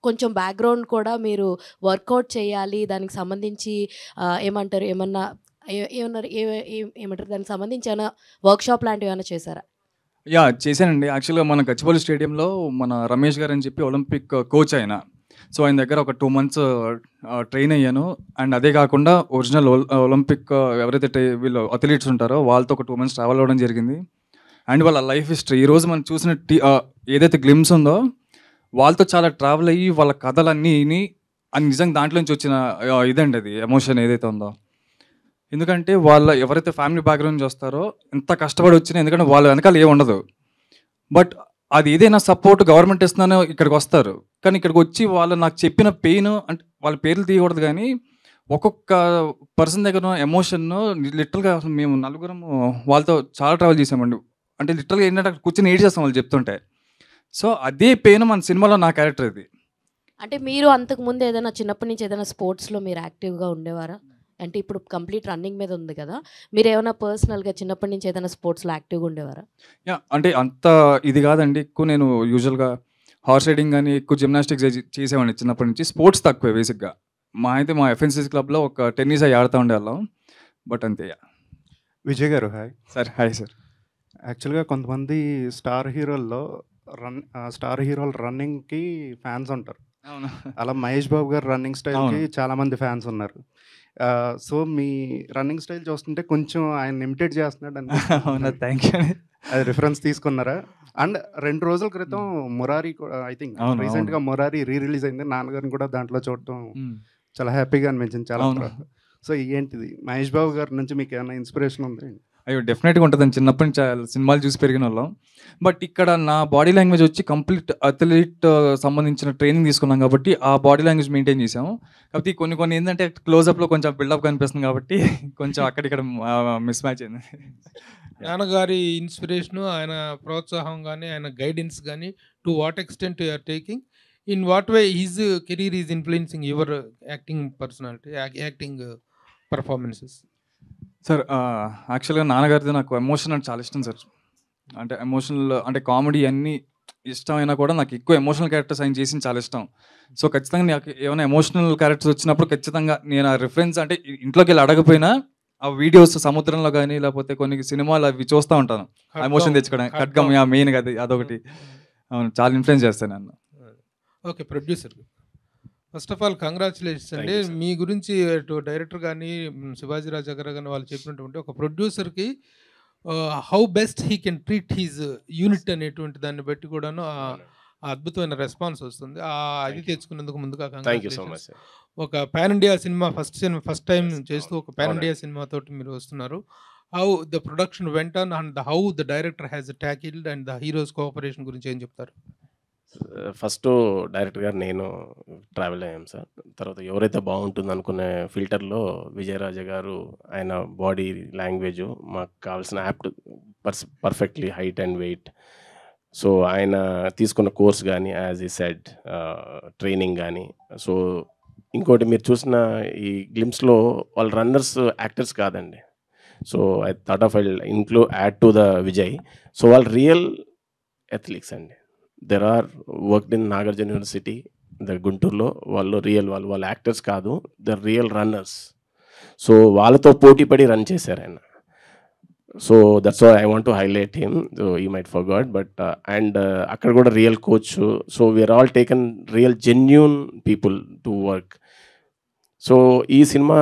కొంచెం బ్యాక్గ్రౌండ్ కూడా మీరు వర్కౌట్ చేయాలి. దానికి సంబంధించి ఏమంటారు దానికి సంబంధించి ఏమైనా వర్క్షాప్ లాంటివి ఏమైనా చేశారా? చేశానండి. యాక్చువల్గా మన గచ్చిబౌలి స్టేడియంలో మన రమేష్ గారు అని చెప్పి ఒలింపిక్ కోచ్ ఆయన. సో ఆయన దగ్గర ఒక 2 months ట్రైన్ అయ్యాను. అండ్ అదే కాకుండా ఒరిజినల్ ఒలింపిక్ ఎవరైతే వీళ్ళు అథ్లీట్స్ ఉంటారో వాళ్ళతో ఒక 2 months ట్రావెల్ అవ్వడం జరిగింది. అండ్ వాళ్ళ లైఫ్ హిస్టరీ ఈరోజు మనం చూసిన ఏదైతే గ్లిమ్స్ ఉందో వాళ్ళతో చాలా ట్రావెల్ అయ్యి వాళ్ళ కథలన్నీ నిజంగా దాంట్లో నుంచి వచ్చిన ఇదండి అది ఎమోషన్ ఏదైతే ఉందో. ఎందుకంటే వాళ్ళ ఎవరైతే ఫ్యామిలీ బ్యాక్గ్రౌండ్ నుంచి వస్తారో ఎంత కష్టపడి వచ్చినా, ఎందుకంటే వాళ్ళ వెనకాల ఏమి ఉండదు, బట్ అది ఏదైనా సపోర్ట్ గవర్నమెంట్ ఇస్తున్నానో ఇక్కడికి వస్తారు. కానీ ఇక్కడికి వచ్చి వాళ్ళు నాకు చెప్పిన పెయిన్, అంటే వాళ్ళ పేర్లు తీయకూడదు కానీ ఒక్కొక్క పర్సన్ దగ్గర ఎమోషన్ లిటరల్గా మేము 4 వాళ్ళతో చాలా ట్రావెల్ చేసామండి. అంటే లిటరల్గా ఏంటంటే అక్కడ కూర్చొని ఏడ్ చేస్తాం వాళ్ళు చెప్తుంటే. సో అదే పెయిన్ మన సినిమాలో నా క్యారెక్టర్ ఇది. అంటే మీరు అంతకుముందు ఏదైనా చిన్నప్పటి నుంచి ఏదైనా స్పోర్ట్స్లో మీరు యాక్టివ్గా ఉండేవారా? అంటే ఇప్పుడు కంప్లీట్ రన్నింగ్ మీద ఉంది కదా, మీరు ఏమైనా పర్సనల్గా చిన్నప్పటి నుంచి ఏదైనా స్పోర్ట్స్లో యాక్టివ్గా ఉండేవారా? అంటే అంత ఇది కాదండి. ఎక్కువ నేను యూజువల్గా హార్స్ రైడింగ్ కానీ ఎక్కువ జిమ్నాస్టిక్స్ చేసేవాడిని చిన్నప్పటి నుంచి. స్పోర్ట్స్ తక్కువే బేసిక్గా. మా ఎఫ్ఎన్సీసీ క్లబ్లో ఒక టెన్నిస్ అవి ఆడుతూ ఉండేవాళ్ళం. బట్ అంతే. విజయ్ గారు హాయ్. Sir hi sir. యాక్చువల్గా కొంతమంది స్టార్ హీరోలు రన్నింగ్కి ఫ్యాన్స్ ఉంటారు. అవును. అలా మహేష్ బాబు గారు రన్నింగ్ స్టైల్కి చాలామంది ఫ్యాన్స్ ఉన్నారు. సో మీ రన్నింగ్ స్టైల్ చూస్తుంటే కొంచెం ఆయన ఇమిటేట్ చేస్తున్నాడు అని. అవునా, థ్యాంక్ యూ. అది రిఫరెన్స్ తీసుకున్నారా? అండ్ 2 రోజుల క్రితం మురారి ఐ థింక్ రీసెంట్గా మురారి రిలీజ్ అయింది. నాన్నగారిని కూడా దాంట్లో చూడటం చాలా హ్యాపీగా అనిపించింది. చాలా సో ఏంటిది మహేష్ బాబు గారి నుంచి మీకు ఏమైనా ఇన్స్పిరేషన్ ఉంది? అయ్యో డెఫినెట్గా ఉంటుందండి. చిన్నప్పటి నుంచి సినిమాలు చూసి పెరిగిన వాళ్ళం. బట్ ఇక్కడ నా బాడీ లాంగ్వేజ్ వచ్చి కంప్లీట్ అథ్లీట్ సంబంధించిన ట్రైనింగ్ తీసుకున్నాం కాబట్టి ఆ బాడీ లాంగ్వేజ్ మెయింటైన్ చేసాము. కాబట్టి కొన్ని ఏంటంటే క్లోజప్లో కొంచెం బిల్డప్ కనిపిస్తుంది కాబట్టి కొంచెం అక్కడిక్కడ మిస్ మ్యాచ్ అయింది. నాన్నగారి ఇన్స్పిరేషను, ఆయన ప్రోత్సాహం కానీ, ఆయన గైడెన్స్ కానీ, to what extent you are taking, in what way his career is influencing your acting personality, acting performances? Sir యాక్చువల్గా నాన్నగారిది నాకు ఎమోషన్ అంటే చాలా ఇష్టం సార్. అంటే ఎమోషనల్ అంటే కామెడీ అన్నీ ఇష్టమైనా కూడా నాకు ఎక్కువ ఎమోషనల్ క్యారెక్టర్స్ ఆయన చేసింది చాలా ఇష్టం. సో ఖచ్చితంగా నాకు ఏమైనా ఎమోషనల్ క్యారెక్టర్స్ వచ్చినప్పుడు ఖచ్చితంగా నేను ఆ రిఫరెన్స్ అంటే ఇంట్లోకి వెళ్ళి అడగపోయినా ఆ వీడియోస్ సముద్రంలో కానీ లేకపోతే కొన్ని సినిమాలు అవి చూస్తూ ఉంటాను. ఎమోషన్ తెచ్చుకోవడానికి ఖడ్గం మెయిన్ కదా అదొకటి. అవును, చాలా ఇన్ఫ్లుయెన్స్ చేస్తాను నన్ను. Okay, producer first of all congratulations అండి. మీ గురించి డైరెక్టర్ కానీ శివాజీ రాజా గారు కానీ వాళ్ళు చెప్పినటువంటి ఒక ప్రొడ్యూసర్కి how best he can treat his unit అనేటువంటి దాన్ని బట్టి కూడాను అద్భుతమైన రెస్పాన్స్ వస్తుంది. అది తెచ్చుకున్నందుకు ముందుగా కంగ్రాచులేషన్స్. ఒక pan India cinema first time చేస్తూ ఒక పాన్ ఇండియా సినిమా తోటి మీరు వస్తున్నారు. How the production went on and how the director has tackled and the heroes cooperation గురించి ఏం చెప్తారు? ఫస్ట్ డైరెక్టర్ గారు నేను ట్రావెల్ అయ్యాం సార్. తర్వాత ఎవరైతే బాగుంటుంది అనుకునే ఫిల్టర్లో విజయరాజా గారు ఆయన బాడీ లాంగ్వేజ్ మాకు కావాల్సిన apt perfectly height and weight. So ఆయన తీసుకున్న కోర్స్ కానీ యాజ్ ఈ సెడ్ ట్రైనింగ్ కానీ. సో ఇంకోటి మీరు చూసిన ఈ గ్లిమ్స్లో వాళ్ళ రన్నర్స్ యాక్టర్స్ కాదండి. So I thought of I add to the Vijay. So వాళ్ళు రియల్ అథ్లీట్స్ అండి. There are worked in Nagarjuna university the గుంటూరులో. వాళ్ళు యాక్టర్స్ కాదు, ద రియల్ రన్నర్స్. సో వాళ్ళతో పోటీ పడి రన్ చేశారు ఆయన. So that's why I want to highlight him. So you might forgot but and అక్కడ కూడా real coach. So we're all taken real genuine people to work. So ఈ సినిమా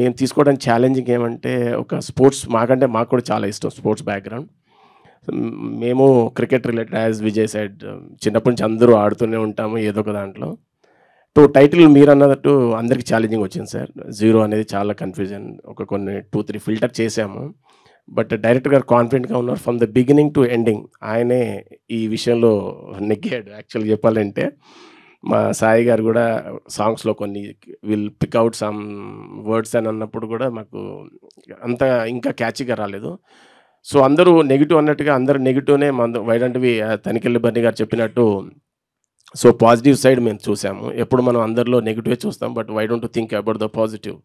మేము తీసుకోవడానికి ఛాలెంజింగ్ ఏమంటే ఒక స్పోర్ట్స్ మాకు కూడా చాలా ఇష్టం స్పోర్ట్స్ బ్యాక్గ్రౌండ్. మేము cricket related as Vijay side చిన్నప్పటి నుంచి అందరూ ఆడుతూనే ఉంటాము ఏదో ఒక దాంట్లో. టైటిల్ మీరు అన్నట్టు అందరికీ ఛాలెంజింగ్ వచ్చింది సార్. 0 అనేది చాలా కన్ఫ్యూజన్. కొన్ని 2-3 ఫిల్టర్ చేసాము. బట్ డైరెక్టర్ గారు కాన్ఫిడెంట్గా ఉన్నారు from the beginning to ending. ఆయనే ఈ విషయంలో నెగ్గాడు. యాక్చువల్గా చెప్పాలంటే మా సాయి గారు కూడా సాంగ్స్లో కొన్ని will pick out some words అని అన్నప్పుడు కూడా మాకు అంత ఇంకా క్యాచీగా రాలేదు. సో అందరూ నెగిటివ్ అన్నట్టుగా అందరూ నెగిటివ్నే వైడంటివి తనికెళ్ళి బర్ని గారు చెప్పినట్టు. సో పాజిటివ్ సైడ్ మేము చూసాము. ఎప్పుడు మనం అందరిలో నెగిటివే చూస్తాం, but why don't think about the positive.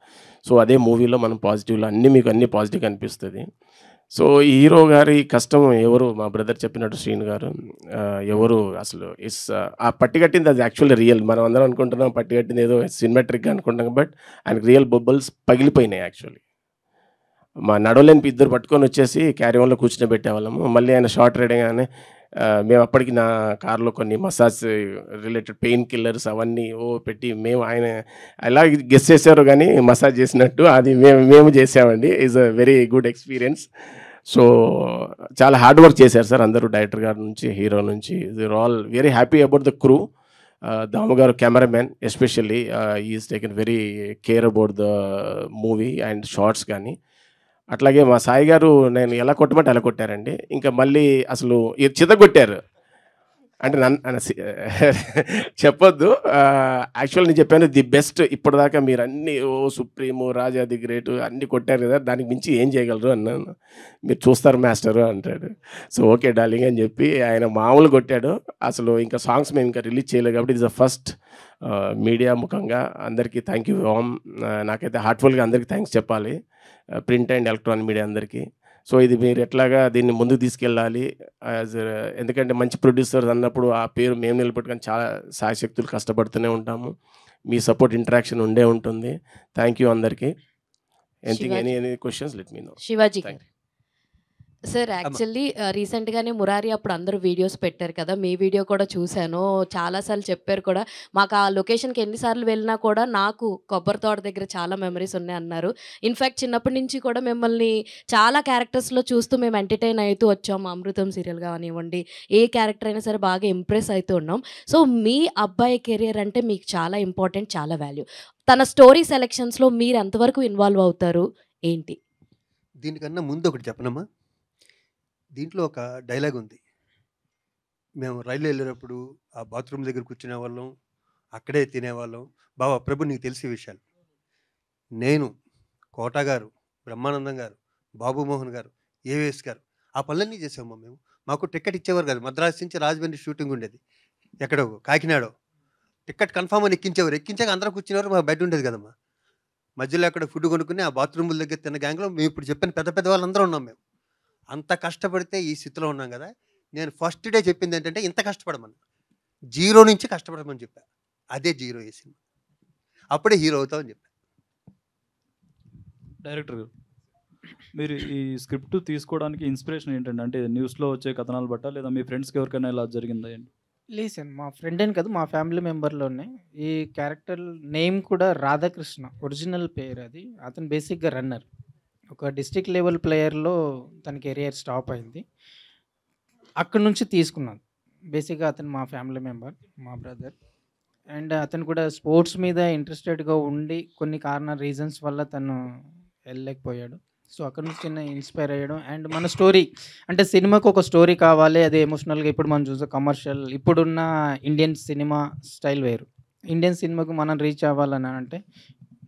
So అదే మూవీలో మనం పాజిటివ్లో అన్ని పాజిటివ్ అనిపిస్తుంది. సో ఈ హీరో గారి కష్టం ఎవరు మా బ్రదర్ చెప్పినట్టు శ్రీను గారు ఎవరు అసలు ఆ పట్టికట్టింది అది యాక్చువల్లీ రియల్. మనం అందరం అనుకుంటున్నాం పట్టికట్టింది ఏదో సినిమెట్రిక్గా అనుకుంటాం, బట్ ఆయనకు రియల్ బొబ్బల్స్ పగిలిపోయినాయి. యాక్చువల్లీ మా నడవలేని ఇద్దరు పట్టుకొని వచ్చేసి క్యారీవన్లో కూర్చుని పెట్టేవాళ్ళము. మళ్ళీ ఆయన షార్ట్ రైడింగ్ మేము అప్పటికి నా కార్లో కొన్ని మసాజ్ రిలేటెడ్ పెయిన్ కిల్లర్స్ అవన్నీ పెట్టి మేము ఆయన ఎలా గెస్ చేశారో కానీ మసాజ్ చేసినట్టు అది మేము చేసామండి. Is a very good experience. So చాలా హార్డ్ వర్క్ చేశారు సార్ అందరూ, డైరెక్టర్ గారి నుంచి హీరో నుంచి. They all very happy about the crew. Damu గారు cameraman especially is taken very care about the movie and shots కానీ. అట్లాగే మా సాయి గారు నేను ఎలా కొట్టమంటే అలా కొట్టారండి. ఇంకా మళ్ళీ అసలు చితగొట్టారు. అంటే చెప్పొద్దు. యాక్చువల్ నేను చెప్పాను ది బెస్ట్ ఇప్పటిదాకా మీరు అన్ని సుప్రీము, రాజా ది గ్రేట్ అన్నీ కొట్టారు కదా, దానికి మించి ఏం చేయగలరు అన్నాను. మీరు చూస్తారు మాస్టరు అంటాడు. సో ఓకే డార్లింగ్ అని చెప్పి ఆయన మామూలు కొట్టాడు. అసలు ఇంకా సాంగ్స్ మేము ఇంకా రిలీజ్ చేయలేదు కాబట్టి ఇట్స్ ద ఫస్ట్ మీడియా ముఖంగా అందరికీ థ్యాంక్ యూ. నాకైతే హార్ట్ఫుల్గా అందరికీ థ్యాంక్స్ చెప్పాలి, ప్రింట్ అండ్ ఎలక్ట్రానిక్ మీడియా అందరికీ. సో ఇది మీరు ఎట్లాగా దీన్ని ముందుకు తీసుకెళ్ళాలి ఎందుకంటే మంచి ప్రొడ్యూసర్స్ అన్నప్పుడు ఆ పేరు మేము నిలబెట్టుకొని చాలా సాయశక్తులు కష్టపడుతూనే ఉంటాము. మీ సపోర్ట్ ఇంటరాక్షన్ ఉండే ఉంటుంది. థ్యాంక్ యూ అందరికీ. Anything any questions let me know. Shivaji sir, actually రీసెంట్గానే మురారి అప్పుడు అందరూ వీడియోస్ పెట్టారు కదా, మీ వీడియో కూడా చూశాను. చాలాసార్లు చెప్పారు కూడా, మాకు ఆ లొకేషన్కి ఎన్నిసార్లు వెళ్ళినా కూడా నాకు కొబ్బరి తోట దగ్గర చాలా మెమరీస్ ఉన్నాయి అన్నారు. ఇన్ఫ్యాక్ట్ చిన్నప్పటి నుంచి కూడా మిమ్మల్ని చాలా క్యారెక్టర్స్లో చూస్తూ మేము ఎంటర్టైన్ అవుతూ వచ్చాము. అమృతం సీరియల్ కానివ్వండి, ఏ క్యారెక్టర్ అయినా సరే బాగా ఇంప్రెస్ అవుతూ ఉన్నాం. సో మీ అబ్బాయి కెరియర్ అంటే మీకు చాలా ఇంపార్టెంట్, చాలా వాల్యూ. తన స్టోరీ సెలెక్షన్స్లో మీరు ఎంతవరకు ఇన్వాల్వ్ అవుతారు ఏంటి? దీనికన్నా ముందు ఒకటి చెప్పనమ్మా, దీంట్లో ఒక డైలాగ్ ఉంది. మేము రైలు వెళ్ళేటప్పుడు ఆ బాత్రూమ్ దగ్గర కూర్చునే వాళ్ళం, అక్కడే తినేవాళ్ళం. బాబా ప్రభు నీకు తెలిసే విషయాలు, నేను, కోటా గారు, బ్రహ్మానందం గారు, బాబు మోహన్ గారు, ఏవిఎస్ గారు ఆ పనులన్నీ చేసామమ్మా. మేము మాకు టికెట్ ఇచ్చేవారు కాదు. మద్రాసు నుంచి రాజమండ్రి షూటింగ్ ఉండేది, ఎక్కడో కాకినాడ. టికెట్ కన్ఫామ్ అని ఎక్కించేవారు. ఎక్కించాక అందరూ కూర్చునేవారు, మా బెడ్ ఉండేది కదమ్మా. మధ్యలో అక్కడ ఫుడ్ కొనుక్కుని ఆ బాత్రూముల దగ్గర తిన్న గ్యాంగ్లో మేము ఇప్పుడు చెప్పిన పెద్ద పెద్ద వాళ్ళందరూ ఉన్నాం. మేము అంత కష్టపడితే ఈ స్థితిలో ఉన్నాం కదా. నేను ఫస్ట్ డే చెప్పింది ఏంటంటే ఇంత కష్టపడమని, జీరో నుంచి కష్టపడమని చెప్పా. అదే జీరో ఏ సినిమా, అప్పుడే హీరో అవుతామని చెప్పా. డైరెక్టర్ గారు, మీరు ఈ స్క్రిప్ట్ తీసుకోవడానికి ఇన్స్పిరేషన్ ఏంటండి? అంటే న్యూస్లో వచ్చే కథనాలు బట్ట, లేదా మీ ఫ్రెండ్స్కి ఎవరికైనా ఇలా జరిగిందా ఏంటి? లేదు సార్, మా ఫ్రెండ్ అని కాదు, మా ఫ్యామిలీ మెంబర్లోనే. ఈ క్యారెక్టర్ నేమ్ కూడా రాధాకృష్ణ, ఒరిజినల్ పేరు అది. అతను బేసిక్గా రన్నర్, ఒక డిస్ట్రిక్ట్ లెవెల్ ప్లేయర్లో తన కెరియర్ స్టాప్ అయింది. అక్కడ నుంచి తీసుకున్నాను. బేసిక్గా అతను మా ఫ్యామిలీ మెంబర్, మా బ్రదర్. అండ్ అతను కూడా స్పోర్ట్స్ మీద ఇంట్రెస్టెడ్గా ఉండి కొన్ని రీజన్స్ వల్ల తను వెళ్ళలేకపోయాడు. సో అక్కడ నుంచి చిన్న ఇన్స్పైర్ అయ్యడం. అండ్ మన స్టోరీ అంటే సినిమాకు ఒక స్టోరీ కావాలి, అది ఎమోషనల్గా. ఇప్పుడు మనం చూసే కమర్షియల్, ఇప్పుడున్న ఇండియన్ సినిమా స్టైల్ వేరు. ఇండియన్ సినిమాకు మనం రీచ్ అవ్వాలని అంటే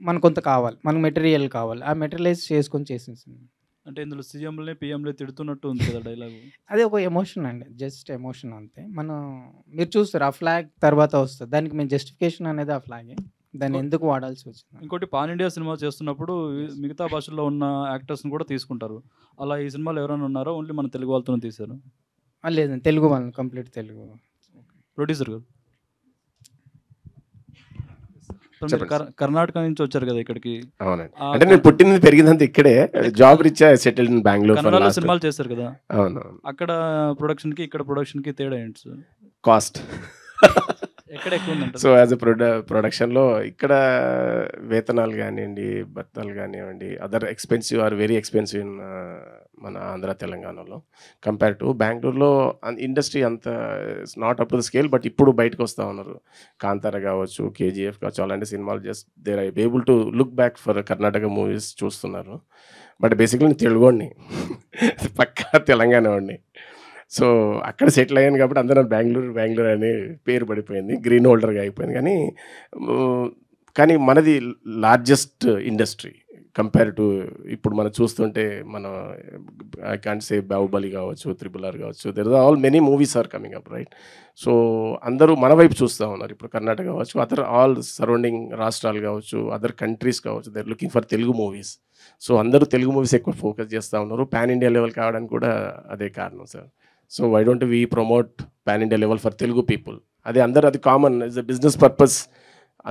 మనకు కొంత కావాలి, మనకు మెటీరియల్ కావాలి. ఆ మెటీరియలైజ్ చేసుకొని చేసిన సినిమా. అంటే ఇందులో సీఎంలే పిఎంలే తిడుతున్నట్టు ఉంది కదా డైలాగు. అదే ఒక ఎమోషన్ అండి, జస్ట్ ఎమోషన్ అంతే. మనం మీరు చూస్తారు ఆ ఫ్లాగ్ తర్వాత వస్తుంది, దానికి మేము జస్టిఫికేషన్ అనేది ఆ ఫ్లాగే, దాన్ని ఎందుకు వాడాల్సి వచ్చింది. ఇంకోటి, పాన్ ఇండియా సినిమా చేస్తున్నప్పుడు మిగతా భాషల్లో ఉన్న యాక్టర్స్ని కూడా తీసుకుంటారు. అలా ఈ సినిమాలో ఎవరైనా ఉన్నారో ఓన్లీ మన తెలుగు వాళ్ళతోనే తీశారు? లేదండి, తెలుగు వాళ్ళని, కంప్లీట్ తెలుగు. ప్రొడ్యూసర్ గారు, కర్ణాటక నుంచి వచ్చారు కదా ఇక్కడికి. అవునండి, అంటే నేను పుట్టినది పెరిగిందంతా ఇక్కడే, job reach settle in Bengaluru. కన్నడలో సినిమాలు చేస్తారు కదా, అవును. అక్కడ ప్రొడక్షన్కి ఇక్కడ ప్రొడక్షన్కి తేడా ఏంటి సార్? కాస్ట్ ఎక్కడ ఎక్కువ ఉందంట? సో యాజ్ అ ప్రొడక్షన్లో ఇక్కడ వేతనాలు కానివ్వండి, భత్తాలు కానివ్వండి, other expensive are very expensive in మన ఆంధ్ర తెలంగాణలో కంపేర్ టు బెంగళూరులో. ఇండస్ట్రీ అంత not up to the scale. But ఇప్పుడు బయటకు వస్తూ ఉన్నారు, కాంతార కావచ్చు, కేజీఎఫ్ కావచ్చు, అలాంటి సినిమాలు just there I able to look back for Karnataka movies చూస్తున్నారు. బట్ బేసిక్లీ నేను తెలుగువాడిని, పక్కా తెలంగాణ వాడిని. సో అక్కడ సెటిల్ అయ్యాను కాబట్టి అందరూ బెంగళూరు అని పేరు పడిపోయింది, గ్రీన్ హోల్డర్గా అయిపోయింది. కానీ మనది లార్జెస్ట్ ఇండస్ట్రీ కంపేర్ టు ఇప్పుడు మనం చూస్తుంటే, మనం ఐ కాంట్ సే బాహుబలి కావచ్చు, RRR కావచ్చు, there are all many movies are coming up, right? So అందరూ మన వైపు చూస్తూ ఉన్నారు. ఇప్పుడు కర్ణాటక కావచ్చు, అదర్ ఆల్ సరౌండింగ్ రాష్ట్రాలు కావచ్చు, అదర్ కంట్రీస్ కావచ్చు, they are looking for Telugu movies. So అందరూ తెలుగు మూవీస్ ఎక్కువ ఫోకస్ చేస్తూ ఉన్నారు. పాన్ ఇండియా లెవెల్ కావడానికి కూడా అదే కారణం sir. So why don't we promote pan India level for Telugu people? అది అందరూ, అది common, is a business purpose.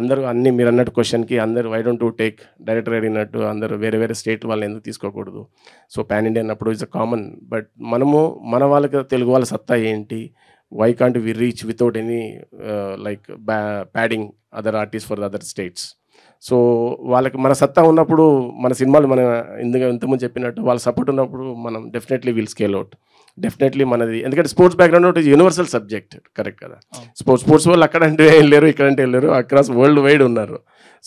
అందరూ అన్ని మీరు అన్నట్టు క్వశ్చన్కి అందరూ why don't to take director అడిగినట్టు అందరూ వేరే వేరే స్టేట్ వాళ్ళని ఎందుకు తీసుకోకూడదు? సో పాన్ ఇండియా అన్నప్పుడు ఇస్ అ కామన్. బట్ మనము మన వాళ్ళకి తెలుగు వాళ్ళ సత్తా ఏంటి? Why can't we reach without any like padding other artist for the other states? So వాళ్ళకి మన సత్తా ఉన్నప్పుడు, మన సినిమాలు మన ఇంతకుముందు చెప్పినట్టు వాళ్ళ సపోర్ట్ ఉన్నప్పుడు మనం definitely will scale out. Definitely మనది, ఎందుకంటే sports background is universal subject, correct కదా? స్పోర్ట్స్ వాళ్ళు అక్కడంటే వెళ్ళారు, ఇక్కడంటే వెళ్ళారు, అక్రాస్ వరల్డ్ వైడ్ ఉన్నారు.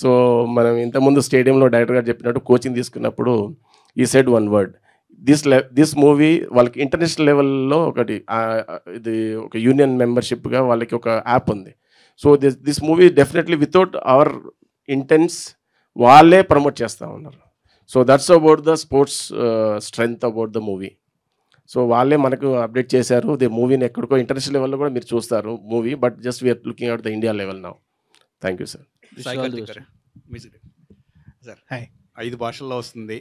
సో మనం ఇంతకుముందు స్టేడియంలో డైరెక్టర్ గారు చెప్పినట్టు కోచింగ్ తీసుకున్నప్పుడు ఈ said one word, this movie వాళ్ళకి ఇంటర్నేషనల్ లెవెల్లో ఒకటి ఇది ఒక యూనియన్ మెంబర్షిప్గా వాళ్ళకి ఒక యాప్ ఉంది. So this movie definitely without hour intense వాళ్ళే ప్రమోట్ చేస్తూ ఉన్నారు. So that's about the sports strength about the movie. So వాళ్ళే మనకు అప్డేట్ చేశారు. ది మూవీని ఎక్కడికో ఇంటర్నేషనల్ లెవెల్లో కూడా మీరు చూస్తారు movie, but just we're looking out the India level now. Thank you sir. Sir 5 భాషల్లో వస్తుంది.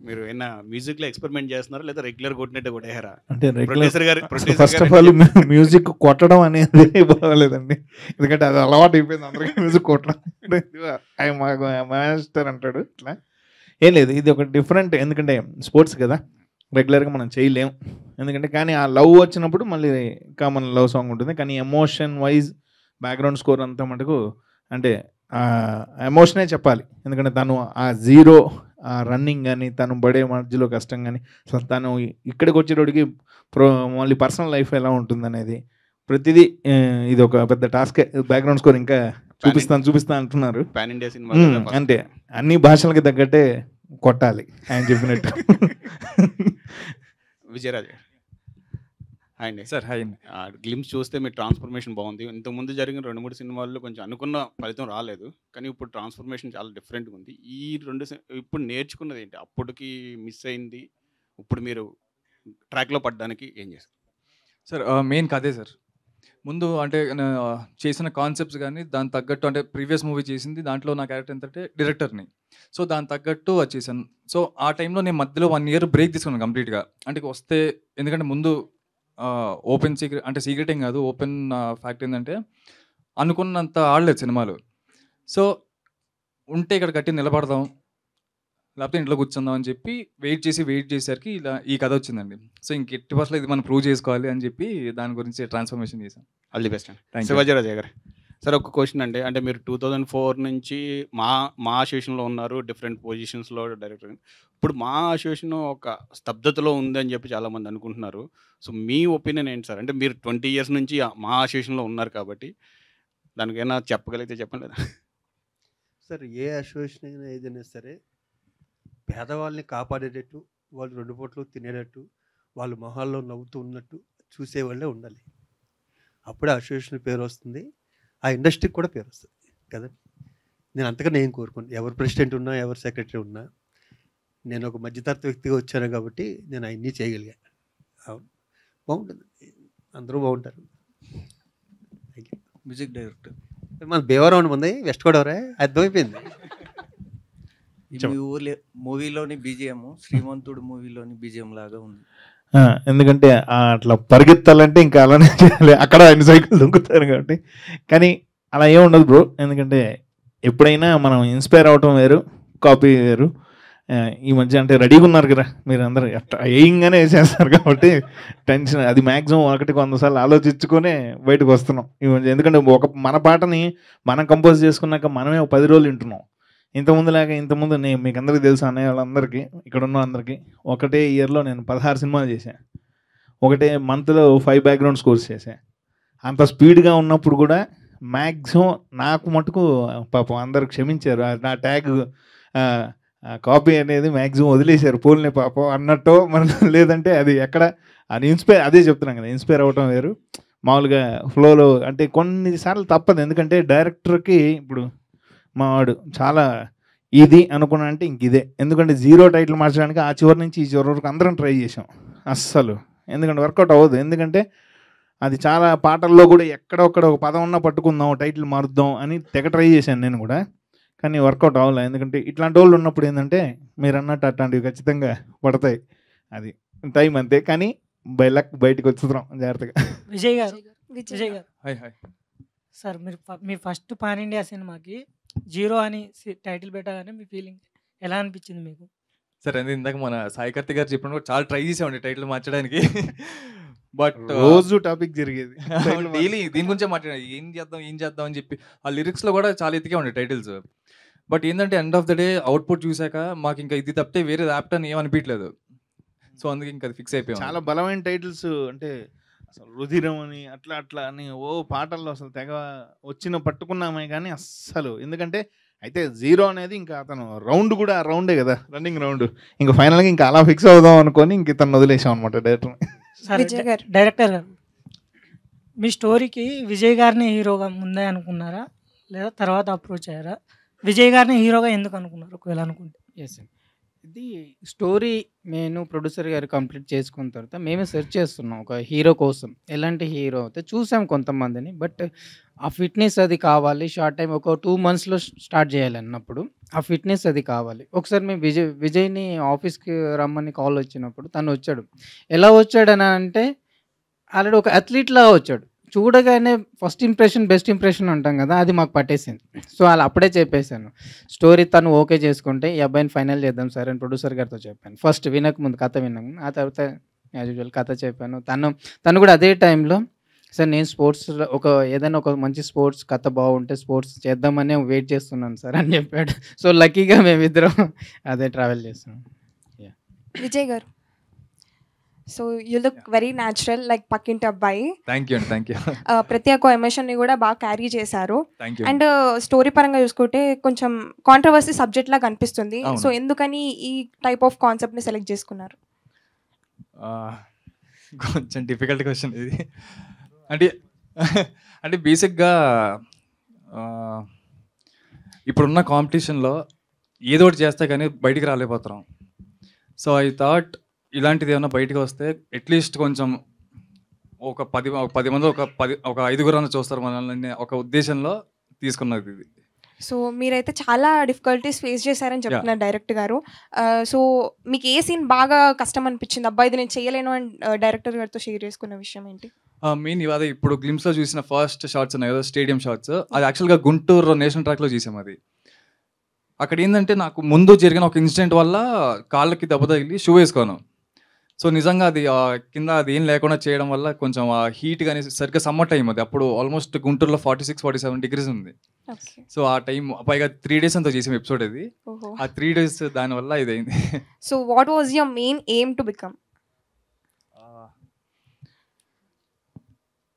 మీరు ఏమైనా మ్యూజిక్లో ఎక్స్పెరిమెంట్ చేస్తున్నారా లేదా రెగ్యులర్ కొట్టినట్టు కొట్టేహారా? అంటే ప్రొడ్యూసర్ గారు ఫస్ట్ ఆఫ్ ఆల్ మ్యూజిక్ కొట్టడం అనేది బాగోలేదండి, ఎందుకంటే అది అలవాటు అయిపోయింది అందరికీ మ్యూజిక్ కొట్టడం. మాస్టర్ అంటాడు ఇట్లా ఏం లేదు, ఇది ఒక డిఫరెంట్, ఎందుకంటే స్పోర్ట్స్ కదా రెగ్యులర్గా మనం చేయలేం. ఎందుకంటే కానీ ఆ లవ్ వచ్చినప్పుడు మళ్ళీ కామన్ లవ్ సాంగ్ ఉంటుంది. కానీ ఎమోషన్ వైజ్ బ్యాక్గ్రౌండ్ స్కోర్ అంతా మటుకు అంటే ఎమోషనే చెప్పాలి. ఎందుకంటే తను ఆ జీరో ఆ రన్నింగ్ కానీ తను పడే మధ్యలో కష్టం కానీ అసలు తను ఇక్కడికి వచ్చేటోడికి మళ్ళీ పర్సనల్ లైఫ్ ఎలా ఉంటుందనేది ప్రతిదీ ఇది ఒక పెద్ద టాస్క్. బ్యాక్గ్రౌండ్ స్కోర్ ఇంకా చూపిస్తాను అంటున్నారు. పాన్ ఇండియా సినిమా అంటే అన్ని భాషలకి తగ్గట్టే కొట్టాలి ఆయన చెప్పినట్టు. విజయరాజ్ హాయ్ అండి. సార్ హాయ్ అండి. గ్లిమ్స్ చూస్తే మీ ట్రాన్స్ఫర్మేషన్ బాగుంది. ఇంతకుముందు జరిగిన 2-3 సినిమాల్లో కొంచెం అనుకున్న ఫలితం రాలేదు, కానీ ఇప్పుడు ట్రాన్స్ఫర్మేషన్ చాలా డిఫరెంట్గా ఉంది. ఈ 2 ఇప్పుడు నేర్చుకున్నది ఏంటి? అప్పటికి మిస్ అయింది, ఇప్పుడు మీరు ట్రాక్లో పడడానికి ఏం చేస్తారు? సార్ మెయిన్ కదే సార్. ముందు అంటే చేసిన కాన్సెప్ట్స్ కానీ దాని తగ్గట్టు, అంటే ప్రీవియస్ మూవీ చేసింది దాంట్లో నా క్యారెక్టర్ ఏంటంటే డైరెక్టర్ని, సో దాని తగ్గట్టు వచ్చేసాను. సో ఆ టైంలో నేను మధ్యలో 1 year బ్రేక్ తీసుకున్నాను కంప్లీట్గా. అంటే వస్తే ఎందుకంటే ముందు ఓపెన్ సీక్రెట్, అంటే సీక్రెట్ ఏం కాదు, ఓపెన్ ఫ్యాక్ట్ ఏంటంటే అనుకున్నంత ఆడలేదు సినిమాలు. సో ఉంటే ఇక్కడ కట్టి నిలబడదాం, లేకపోతే ఇంట్లో కూర్చుందాం అని చెప్పి వెయిట్ చేసేసరికి ఇలా ఈ కథ వచ్చిందండి. సో ఇంక ఎట్టి పర్సెంట్ ఇది మనం ప్రూవ్ చేసుకోవాలి అని చెప్పి దాని గురించి ట్రాన్స్ఫర్మేషన్ చేశాం. ఆల్ ది బెస్ట్ అండి. శివాజీరాజయ్య గారు సార్, ఒక క్వశ్చన్ అండి. అంటే మీరు 2004 నుంచి మా అసోసియేషన్లో ఉన్నారు, డిఫరెంట్ పొజిషన్స్లో డైరెక్టర్. ఇప్పుడు మా అసోసియేషన్ ఒక స్తబ్దతలో ఉందని చెప్పి చాలామంది అనుకుంటున్నారు. సో మీ ఒపీనియన్ ఏంటి సార్? అంటే మీరు 20 years నుంచి మా అసోసియేషన్లో ఉన్నారు కాబట్టి దానికైనా చెప్పగలిగితే చెప్పండి. లేదా సార్, ఏ అసోసియేషన్ అయినా ఏదైనా సరే పేదవాళ్ళని కాపాడేటట్టు, వాళ్ళు 2 పూటలు తినేటట్టు, వాళ్ళు మొహాల్లో నవ్వుతూ ఉన్నట్టు చూసేవాళ్ళే ఉండాలి. అప్పుడే అసోసియేషన్ పేరు వస్తుంది, ఆ ఇండస్ట్రీకి కూడా పేరు వస్తుంది కదండి. నేను అంతగా నేను కోరుకోను, ఎవరు ప్రెసిడెంట్ ఉన్నా ఎవరు సెక్రటరీ ఉన్నా. నేను ఒక మధ్యతరగతి వ్యక్తిగా వచ్చాను కాబట్టి నేను అవన్నీ చేయగలిగా. అవును, బాగుంటుంది, అందరూ బాగుంటారు. Thank you. మ్యూజిక్ డైరెక్టర్ మన భీమవరం ఉంది, వెస్ట్ గోదావరి, అర్థమైపోయింది. మీ ఊర్లో మూవీలోని బీజిఎం శ్రీమంతుడు మూవీలోని బీజిఎం లాగా ఉంది. ఎందుకంటే అట్లా పరిగెత్తాలంటే ఇంకా అలానే చేయాలి, అక్కడ ఆయన సైకిల్ దొంకుతారు కాబట్టి. కానీ అలా ఏమి ఉండదు బ్రో, ఎందుకంటే ఎప్పుడైనా మనం ఇన్స్పైర్ అవటం వేరు, కాపీ వేరు. ఈ మధ్య అంటే రెడీగా ఉన్నారు కదా మీరు అందరూ, వేయంగానే వేసేస్తారు కాబట్టి టెన్షన్ అది మ్యాక్సిమం 100 సార్లు ఆలోచించుకొనే బయటకు వస్తున్నాం ఈ మధ్య. ఎందుకంటే మన పాటని మనం కంపోజ్ చేసుకున్నాక మనమే 10 రోజులు వింటున్నాం. ఇంతకుముందు నేను మీకు అందరికీ తెలుసు, అన్నయ్య వాళ్ళందరికీ ఇక్కడ ఉన్న అందరికీ, ఒకటే ఇయర్లో నేను 16 సినిమాలు చేశాను. ఒకటే మంత్లో 5 బ్యాక్గ్రౌండ్ స్కోర్స్ చేశాను. అంత స్పీడ్గా ఉన్నప్పుడు కూడా మ్యాక్సిమం నాకు మటుకు పాపం అందరు క్షమించారు, నా ట్యాగ్ కాపీ అనేది మ్యాక్సిమం వదిలేశారు, పోల్నే పాపం అన్నట్టు. మన లేదంటే అది ఎక్కడ అది అదే చెప్తున్నాం కదా, ఇన్స్పైర్ అవ్వటం వేరు, మామూలుగా ఫ్లోలో అంటే కొన్నిసార్లు తప్పదు. ఎందుకంటే డైరెక్టర్కి ఇప్పుడు మావాడు చాలా ఇది అనుకున్నా అంటే ఇంక ఇదే. ఎందుకంటే 0 టైటిల్ మార్చడానికి ఆ చివరి నుంచి ఈ చివరి వరకు అందరం ట్రై చేసాం, అస్సలు ఎందుకంటే వర్కౌట్ అవ్వదు. ఎందుకంటే అది చాలా పాటల్లో కూడా ఎక్కడొక్కడ ఒక పదం ఉన్నా పట్టుకుందాం, టైటిల్ మారుద్దాం అని తెగ ట్రై చేశాను నేను కూడా, కానీ వర్కౌట్ అవ్వలే. ఎందుకంటే ఇట్లాంటి వాళ్ళు ఉన్నప్పుడు ఏంటంటే మీరు అన్నట్టు అట్లాంటివి ఖచ్చితంగా పడతాయి, అది టైం అంతే. కానీ బై లక్ బయటకు వచ్చుతున్నాం జాగ్రత్తగా. విజయ్ గారు హాయ్ హాయ్ సార్, మీ ఫస్ట్ పాన్ ఇండియా సినిమాకి 0 అని టైటిల్ పెట్టగానే మీ ఫీలింగ్ ఎలా అనిపించింది మీకు? సార్ అది ఇందాక మన సాయి కార్తిక్ గారు చెప్పినప్పుడు చాలా ట్రై చేసామండి టైటిల్ మార్చడానికి. బట్ రోజు టాపిక్ జరిగేది, డైలీ దీని గురించే మాట్లాడాలి, ఏం చేద్దాం అని చెప్పి. ఆ లిరిక్స్లో కూడా చాలా ఎతికే ఉండే టైటిల్స్. బట్ ఏంటంటే end of the day output చూసాక మాకు ఇంకా ఇది తప్పితే వేరే యాప్ట్ అని ఏమనిపించలేదు. సో అందుకే ఇంకా ఫిక్స్ అయిపోయాం. చాలా బలమైన టైటిల్స్ అంటే అసలు రుధిరం అని అట్లా అని పాటల్లో అసలు తెగ పట్టుకున్నామే కానీ అస్సలు. ఎందుకంటే అయితే జీరో అనేది ఇంకా అతను రౌండ్ కూడా రౌండే కదా, రన్నింగ్ రౌండ్. ఇంకా ఫైనల్గా ఇంకా అలా ఫిక్స్ అవుదాం అనుకొని ఇంక ఇతను వదిలేసాం అనమాట డైరెక్టర్. సరే డైరెక్టర్ గారు, మీ స్టోరీకి విజయ్ గారిని హీరోగా ముందే అనుకున్నారా లేదా తర్వాత అప్రోచ్ అయ్యారా? విజయ్ గారిని హీరోగా ఎందుకు అనుకున్నారు ఒకవేళ అనుకుంటే? ఎస్ ఇది స్టోరీ నేను ప్రొడ్యూసర్ గారు కంప్లీట్ చేసుకున్న తర్వాత మేమే సెర్చ్ చేస్తున్నాం ఒక హీరో కోసం. ఎలాంటి హీరో అయితే చూసాం కొంతమందిని, బట్ ఆ ఫిట్నెస్ అది కావాలి. షార్ట్ టైం ఒక 2 monthsలో స్టార్ట్ చేయాలి అన్నప్పుడు ఆ ఫిట్నెస్ అది కావాలి. ఒకసారి మేము విజయ్ని ఆఫీస్కి రమ్మని కాల్ వచ్చినప్పుడు తను వచ్చాడు. ఎలా వచ్చాడని అంటే ఆల్రెడీ ఒక అథ్లీట్లా వచ్చాడు. చూడగానే ఫస్ట్ ఇంప్రెషన్ బెస్ట్ ఇంప్రెషన్ అంటాం కదా, అది మాకు పట్టేసింది. సో అలా అప్పుడే చెప్పేశాను స్టోరీ తను ఓకే చేసుకుంటే ఈ అబ్బాయిని ఫైనల్ చేద్దాం సార్ అని ప్రొడ్యూసర్ గారితో చెప్పాను. ఫస్ట్ వినక ముందు కథ విన్నాము, ఆ తర్వాత యాజ్ యూజువల్ కథ చెప్పాను. తను కూడా అదే టైంలో సార్ నేను స్పోర్ట్స్లో ఏదైనా ఒక మంచి స్పోర్ట్స్ కథ బాగుంటే స్పోర్ట్స్ చేద్దామని వెయిట్ చేస్తున్నాను సార్ అని చెప్పాడు. సో లక్కీగా మేమిద్దరం అదే ట్రావెల్ చేస్తున్నాం. విజయ్ గారు, so you look very natural like పక్కింటి అబ్బాయి. Thank you. ప్రతి ఒక్క ఎమోషన్ని కూడా బాగా క్యారీ చేశారు. Thank you. అండ్ స్టోరీ పరంగా చూసుకుంటే కొంచెం కాంట్రవర్సీ సబ్జెక్ట్ లాగా అనిపిస్తుంది. సో ఎందుకని ఈ టైప్ ఆఫ్ కాన్సెప్ట్ని సెలెక్ట్ చేసుకున్నారు? కొంచెం డిఫికల్ట్ క్వశ్చన్ ఇది. అంటే బేసిక్గా ఇప్పుడున్న కాంపిటీషన్లో ఏదో ఒకటి చేస్తే కానీ బయటికి రాలేకపోతున్నాం. సో ఐ థాట్ ఇలాంటిది ఏమైనా బయటకు వస్తే అట్లీస్ట్ కొంచెం ఒక 10 మంది ఒక 5 చూస్తారు మనల్ని ఒక ఉద్దేశంలో తీసుకున్నది ఇది. సో మీరైతే చాలా డిఫికల్టీస్ ఫేస్ చేశారని చెప్తున్నారు డైరెక్టర్ గారు. సో మీకు ఏ సీన్ బాగా కష్టం అనిపించింది, అబ్బా ఇది నేను చేయలేను అని డైరెక్టర్ గారితో షేర్ చేసుకున్న విషయం ఏంటి? మెయిన్ ఇవాళ ఇప్పుడు గ్లిమ్స్లో చూసిన ఫస్ట్ షాట్స్ ఉన్నాయి కదా, స్టేడియం షాట్స్, అది యాక్చువల్గా గుంటూరు నేషనల్ ట్రాక్లో చూసాం. అది అక్కడ ఏంటంటే నాకు ముందు జరిగిన ఒక ఇన్సిడెంట్ వల్ల కాళ్ళకి దెబ్బ తగిలి షూ వేసుకోను. సో నిజంగా అది కింద అది ఏం లేకుండా చేయడం వల్ల కొంచెం హీట్ కానీ సరిగ్గా సమ్మర్ టైం అది, అప్పుడు ఆల్మోస్ట్ గుంటూరులో 46-47 degrees ఉంది. సో ఆ టైం పైగా 3 days అంతా చేసాం ఎపిసోడ్ అది. ఆ 3 days దానివల్ల ఇది అయింది. So what was your main aim to become?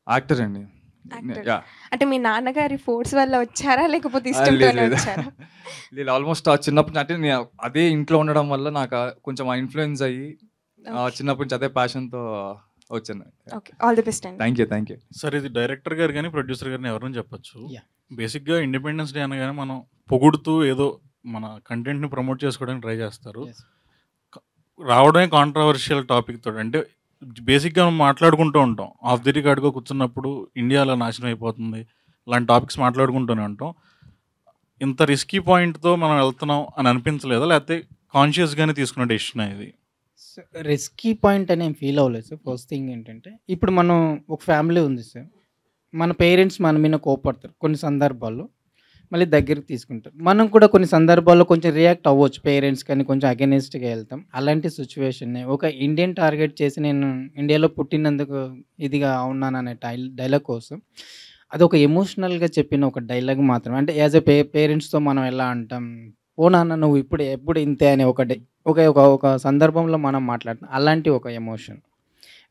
Actor అండి. అంటే మీ నాన్నగారి ఫోర్స్ వల్ల వచ్చారా లేకపోతే ఇష్టంతోనే వచ్చారా? లేదు, ఆల్మోస్ట్ చిన్నప్పటి నుంచి అంటే అదే ఇంట్లో ఉండడం వల్ల నాకు కొంచెం ఆ ఇన్ఫ్లుయెన్స్ అయ్యి చిన్నప్పటి నుంచి అదే ప్యాషన్తో వచ్చాను. All the best. Thank you. Sir ఇది డైరెక్టర్ గారు కానీ ప్రొడ్యూసర్ గారిని ఎవరైనా చెప్పచ్చు. బేసిక్గా ఇండిపెండెన్స్ డే అనగానే మనం పొగుడుతూ ఏదో మన కంటెంట్ని ప్రమోట్ చేసుకోవడానికి ట్రై చేస్తారు. రావడమే కాంట్రవర్షియల్ టాపిక్ తోటి, అంటే బేసిక్గా మనం మాట్లాడుకుంటూ ఉంటాం ఆఫ్ ది రికార్డ్గా కూర్చున్నప్పుడు ఇండియాలో నాశనం అయిపోతుంది ఇలాంటి టాపిక్స్ మాట్లాడుకుంటూనే ఉంటాం. ఇంత రిస్కీ పాయింట్తో మనం వెళ్తున్నాం అని అనిపించలేదా, లేకపోతే కాన్షియస్గానే తీసుకున్న డెసిషన్ ఇది? రిస్కీ పాయింట్ అని ఏం ఫీల్ అవ్వలేదు సార్. ఫస్ట్ థింగ్ ఏంటంటే ఇప్పుడు మనం ఒక ఫ్యామిలీ ఉంది సార్, మన పేరెంట్స్ మన మీద కోపడతారు కొన్ని సందర్భాల్లో, మళ్ళీ దగ్గరికి తీసుకుంటారు. మనం కూడా కొన్ని సందర్భాల్లో కొంచెం రియాక్ట్ అవ్వచ్చు పేరెంట్స్ కానీ, కొంచెం అగెనిస్ట్గా వెళ్తాం. అలాంటి సిచ్యువేషన్ని ఒక ఇండియన్ టార్గెట్ చేసి నేను ఇండియాలో పుట్టినందుకు ఇదిగా ఉన్నాననే డైలాగ్ కోసం అది ఒక ఎమోషనల్గా చెప్పిన ఒక డైలాగ్ మాత్రమే. అంటే యాజ్ ఎ పేరెంట్స్తో మనం ఎలా అంటాం, ఓ నాన్న నువ్వు ఎప్పుడు ఇంతే అని ఒక సందర్భంలో మనం మాట్లాడతాం, అలాంటి ఒక ఎమోషన్.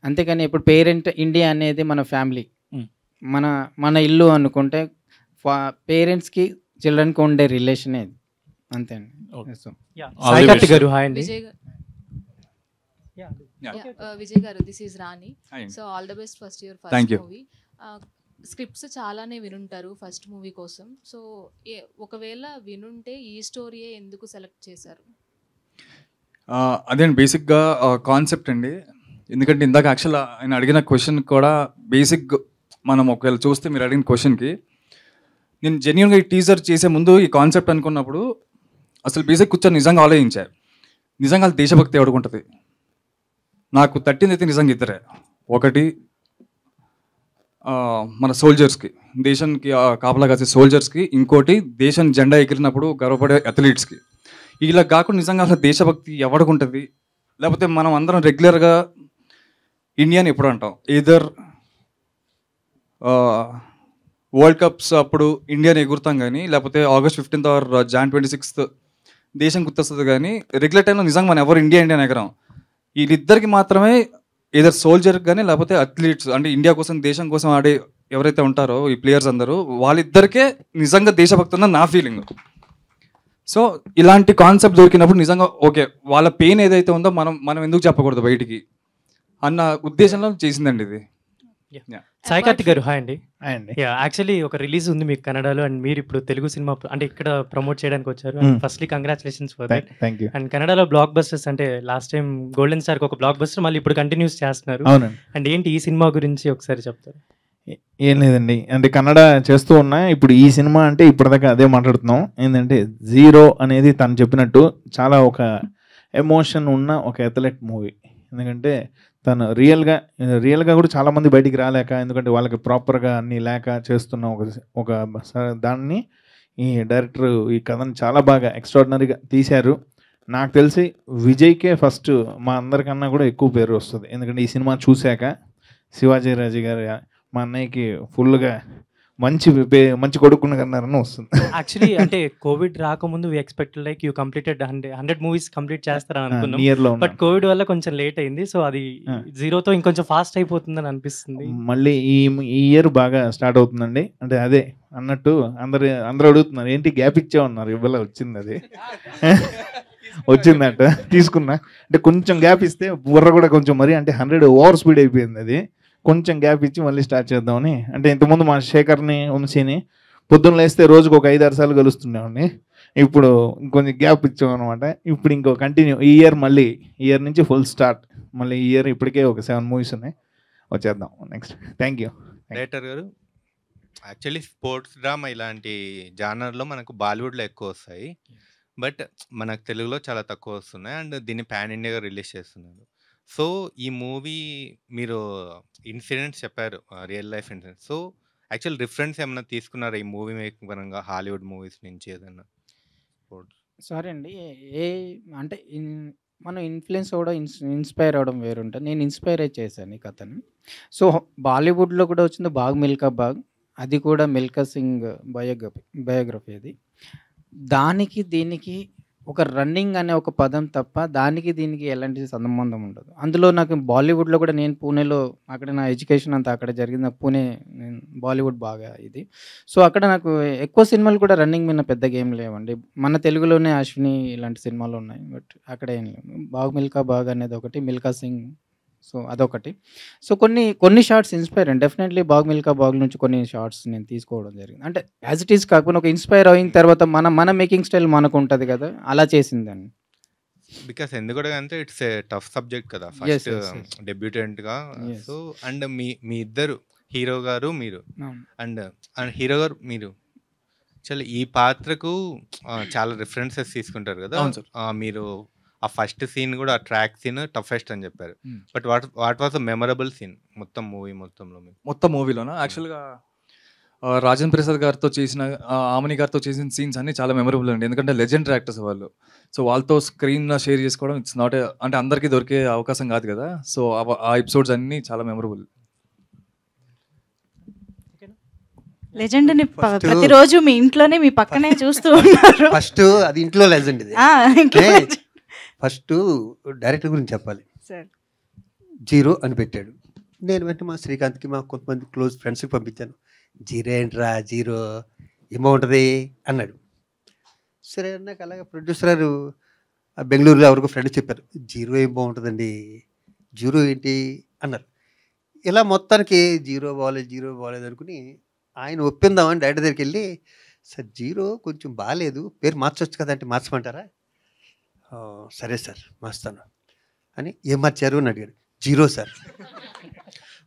అంతేకాని ఇప్పుడు పేరెంట్ ఇండియా అనేది మన ఫ్యామిలీ, మన ఇల్లు అనుకుంటే పేరెంట్స్కి చిల్డ్రన్కి ఉండే రిలేషన్ ఇది, అంతే అండి. విజయ్ గారు, this is Rani. So all the best first your first movie. Scripts చాలానే వినుంటారు ఫస్ట్ మూవీ కోసం. సో ఒకవేళ వినుంటే ఈ స్టోరీయే ఎందుకు సెలెక్ట్ చేశారు? అదే అండి బేసిక్గా కాన్సెప్ట్ అండి. ఎందుకంటే ఇందాక యాక్చువల్ ఆయన అడిగిన క్వశ్చన్ కూడా బేసిక్ మనం ఒకవేళ చూస్తే మీరు అడిగిన క్వశ్చన్కి నేను జెన్యున్గా ఈ టీజర్ చేసే ముందు ఈ కాన్సెప్ట్ అనుకున్నప్పుడు అసలు బేసిక్ కూర్చొని నిజంగా ఆలోచించారు. నిజంగా దేశభక్తి ఎవడుకుంటుంది? నాకు తట్టింది అయితే నిజంగా ఇద్దరే. ఒకటి మన సోల్జర్స్కి, దేశానికి కాపలా కాసే సోల్జర్స్కి, ఇంకోటి దేశం జెండా ఎగిరినప్పుడు గర్వపడే అథ్లీట్స్కి. ఇలా కాకుండా నిజంగా అసలు దేశభక్తి ఎవడుకుంటుంది? లేకపోతే మనం అందరం రెగ్యులర్గా ఇండియాని ఎప్పుడు అంటాం, ఈదర్ వరల్డ్ కప్స్ అప్పుడు ఇండియాని ఎగురుతాం కానీ, లేకపోతే August 15th or Jan 26th దేశం గుర్తొస్తుంది కానీ రెగ్యులర్ టైంలో నిజంగా మనం ఎవరు ఇండియా ఎగరం. వీళ్ళిద్దరికి మాత్రమే ఏదర్ సోల్జర్ కానీ లేకపోతే అథ్లీట్స్, అంటే ఇండియా కోసం దేశం కోసం ఆడే ఎవరైతే ఉంటారో ఈ ప్లేయర్స్ అందరూ, వాళ్ళిద్దరికే నిజంగా దేశభక్తి ఉందని నా ఫీలింగ్. సో ఇలాంటి కాన్సెప్ట్ దొరికినప్పుడు నిజంగా ఓకే, వాళ్ళ పెయిన్ ఏదైతే ఉందో మనం మనం ఎందుకు చెప్పకూడదు బయటికి అన్న ఉద్దేశంలో చేసిందండి ఇది. సాయి కార్తిక్ గారు హాయ్ అండి. హాయ్ అండి. యాక్చువల్లీ ఒక రిలీజ్ ఉంది మీకు కన్నడలో, అండ్ మీరు ఇప్పుడు తెలుగు సినిమా అంటే ఇక్కడ ప్రమోట్ చేయడానికి వచ్చారు. Firstly congratulations for that. Thank you. And కన్నడలో బ్లాక్ బస్టర్స్ అంటే లాస్ట్ టైం గోల్డెన్ స్టార్కి ఒక బ్లాక్ బస్టర్, మళ్ళీ ఇప్పుడు కంటిన్యూస్ చేస్తున్నారు. అవునండి. అండ్ ఏంటి ఈ సినిమా గురించి ఒకసారి చెప్తారు? ఏం లేదండి, అంటే కన్నడ చేస్తూ ఉన్నా. ఇప్పుడు ఈ సినిమా అంటే ఇప్పటిదాకా అదే మాట్లాడుతున్నాం. ఏంటంటే జీరో అనేది తను చెప్పినట్టు చాలా ఒక ఎమోషన్ ఉన్న ఒక అథ్లెట్ మూవీ. ఎందుకంటే తను రియల్గా కూడా చాలామంది బయటికి రాలేక, ఎందుకంటే వాళ్ళకి ప్రాపర్గా అన్నీ లేక చేస్తున్న ఒక దాన్ని ఈ డైరెక్టర్ ఈ కథను చాలా బాగా ఎక్స్ట్రాడినరీగా తీశారు. నాకు తెలిసి విజయ్కే ఫస్ట్ మా అందరికన్నా కూడా ఎక్కువ పేరు వస్తుంది. ఎందుకంటే ఈ సినిమా చూశాక శివాజీ రాజు గారు మా అన్నయ్యకి ఫుల్గా మంచి కొడుకున్న కన్నారని వస్తుంది. యాక్చువల్లీ అంటే కోవిడ్ రాకముందు we expect like you completed 100 movies complete చేస్తారని అనుకున్నాం. బట్ కోవిడ్ వల్ల కొంచెం లేట్ అయింది. సో అది జీరోతో ఇంకొంచెం ఫాస్ట్ అయిపోతుందని అనిపిస్తుంది. మళ్ళీ ఈ ఇయర్ బాగా స్టార్ట్ అవుతుందండి. అంటే అదే అన్నట్టు అందరూ అడుగుతున్నారు ఏంటి గ్యాప్ ఇచ్చామన్నారు. ఇవాళ వచ్చింది, అది వచ్చిందంట తీసుకున్నా. అంటే కొంచెం గ్యాప్ ఇస్తే బుర్ర కూడా కొంచెం మరీ అంటే 100 ఓవర్ స్పీడ్ అయిపోయింది. అది కొంచెం గ్యాప్ ఇచ్చి మళ్ళీ స్టార్ట్ చేద్దామని. అంటే ఇంతకుముందు మా శేఖర్ని వంశీని పొద్దున్న లేస్తే రోజుకు ఒక 5-6 సార్లు కలుస్తుండేవాడిని. ఇప్పుడు ఇంకొంచెం గ్యాప్ ఇచ్చామన్నమాట. ఇప్పుడు ఇంకో కంటిన్యూ ఈ ఇయర్ నుంచి ఫుల్ స్టార్ట్. మళ్ళీ ఈ ఇయర్ ఇప్పటికే ఒక 7 మూవీస్ ఉన్నాయి, వచ్చేద్దాం నెక్స్ట్. Thank you. డైరెక్టర్ గారు, యాక్చువల్లీ స్పోర్ట్స్ డ్రామా ఇలాంటి జానర్లో మనకు బాలీవుడ్లో ఎక్కువ వస్తాయి, బట్ మనకు తెలుగులో చాలా తక్కువ వస్తున్నాయి. అండ్ దీన్ని పాన్ ఇండియాగా రిలీజ్ చేస్తున్నారు. సో ఈ మూవీ మీరు ఇన్సిడెంట్స్ చెప్పారు, real life incidents. So actual reference ఏమైనా తీసుకున్నారా ఈ మూవీ మేకింగ్ పరంగా హాలీవుడ్ మూవీస్ నుంచి ఏదన్నా? సారీ అండి, అంటే మనం ఇన్ఫ్లుయెన్స్ అవ్వడం ఇన్స్పైర్ అవ్వడం వేరుంటుంది. నేను ఇన్స్పైర్ అయి చేశాను ఈ కథను. సో బాలీవుడ్లో కూడా వచ్చింది బాగ్ మిల్కా బాగ్, అది కూడా మిల్కా సింగ్ బయోగ్రఫీ. అది దానికి దీనికి ఒక రన్నింగ్ అనే ఒక పదం తప్ప దానికి దీనికి ఎలాంటి సంబంధం ఉండదు. అందులో నాకు బాలీవుడ్లో కూడా నేను పూణేలో అక్కడ నా ఎడ్యుకేషన్ అంతా అక్కడ జరిగింది. నాకు పూణే బాలీవుడ్ బాగా ఇది. సో అక్కడ నాకు ఎక్కువ సినిమాలు కూడా రన్నింగ్ మీద పెద్దగా ఏం లేవండి. మన తెలుగులోనే అశ్విని ఇలాంటి సినిమాలు ఉన్నాయి, బట్ అక్కడ ఏం లేవు. బాగ్ మిల్కా బాగ్ అనేది ఒకటి, మిల్కా సింగ్, సో అదొకటి. సో కొన్ని షార్ట్స్ ఇన్స్పైర్ అండి. డెఫినెట్లీ బాగ్ మిల్కా బాగ్ నుంచి కొన్ని షార్ట్స్ నేను తీసుకోవడం జరిగింది. అంటే యాజ్ ఇట్ ఈస్ కాకపోతే ఒక ఇన్స్పైర్ అయిన తర్వాత మన మేకింగ్ స్టైల్ మనకు ఉంటుంది కదా, అలా చేసిందండి. బికాస్ ఎందుకంటే ఇట్స్ ఏ టఫ్ సబ్జెక్ట్ కదా, ఫస్ట్ డెబ్యూటెంట్గా. సో అండ్ మీ ఇద్దరు హీరో గారు మీరు అండ్ హీరో గారు మీరు చాలా ఈ పాత్రకు చాలా రిఫరెన్సెస్ తీసుకుంటారు కదా. మీరు ఆ ఫస్ట్ సీన్ కూడా, ఆ ట్రాక్ సీన్ టఫెస్ట్ అని చెప్పారు. But what was a memorable scene మొత్తం మూవీలోనా? యాక్చువల్గా రాజేంద్ర ప్రసాద్ గారితో చేసిన, ఆమని గారితో చేసిన సీన్స్ అన్ని చాలా మెమరబుల్ అండి. ఎందుకంటే లెజెండరీ యాక్టర్స్ వాళ్ళు. సో వాళ్ళతో స్క్రీన్ షేర్ చేసుకోవడం ఇట్స్ నాట్ అంటే అందరికీ దొరికే అవకాశం కాదు కదా. సో ఆ ఎపిసోడ్స్ అన్ని చాలా మెమరబుల్. లెజెండ్ని ప్రతిరోజు మీ ఇంట్లోనే మీ పక్కనే చూస్తూ ఉన్నారు. ఫస్ట్ అది ఇంట్లో లెజెండ్ ఇది. ఫస్ట్ డైరెక్టర్ గురించి చెప్పాలి. జీరో అని పెట్టాడు. నేను వెంటనే మా శ్రీకాంత్కి మా కొంతమంది క్లోజ్ ఫ్రెండ్స్కి పంపించాను. జీరో ఏంట్రా, జీరో ఏమవుతుంది అన్నాడు. సరే అన్నాక అలాగే ప్రొడ్యూసర్ గారు బెంగళూరులో ఎవరికో ఫ్రెండ్ చెప్పారు, జీరో ఏం బాగుంటుందండి, జీరో ఏంటి అన్నారు. ఇలా మొత్తానికి జీరో బాగాలేదు అనుకుని ఆయన ఒప్పిందామని డైరెక్టర్ దగ్గరికి వెళ్ళి, సార్ జీరో కొంచెం బాగాలేదు, పేరు మార్చవచ్చు కదా అంటే మార్చమంటారా? సరే సార్ మార్స్తాను అని. ఏం మార్చారు అని అడిగాడు. Zero sir.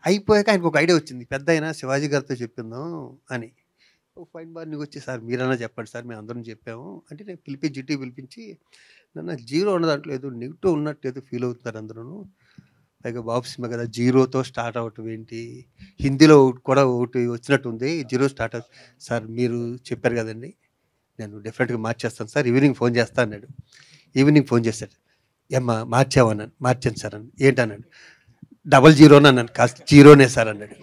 అయిపోయాక ఆయనకు ఒక ఐడియా వచ్చింది, పెద్ద అయినా శివాజీ గారితో చెప్పిందాం అని. ఫైన్ బార్ నీకు వచ్చి, సార్ మీరన్నా చెప్పండి సార్, మేము అందరం చెప్పాము అంటే నేను పిలిపించి నన్ను జీరో ఉన్న దాంట్లో ఏదో నెగిటివ్ ఉన్నట్టు ఏదో ఫీల్ అవుతున్నారు అందరూ. పైగా బాబు సినిమా కదా, జీరోతో స్టార్ట్ అవటం ఏంటి, హిందీలో కూడా ఒకటి వచ్చినట్టు ఉంది, జీరో స్టార్ట్ అవుతుంది. సార్ మీరు చెప్పారు కదండి, నేను డెఫినెట్గా మార్చేస్తాను సార్, ఈవినింగ్ ఫోన్ చేస్తా అన్నాడు. ఈవినింగ్ ఫోన్ చేశాడు. ఏమ్మా మార్చావన్నాను. మార్చాను సార్ అని. ఏంటన్నాడు. 00 అన్నాను. కాస్త జీరోనే సార్ అన్నాడు.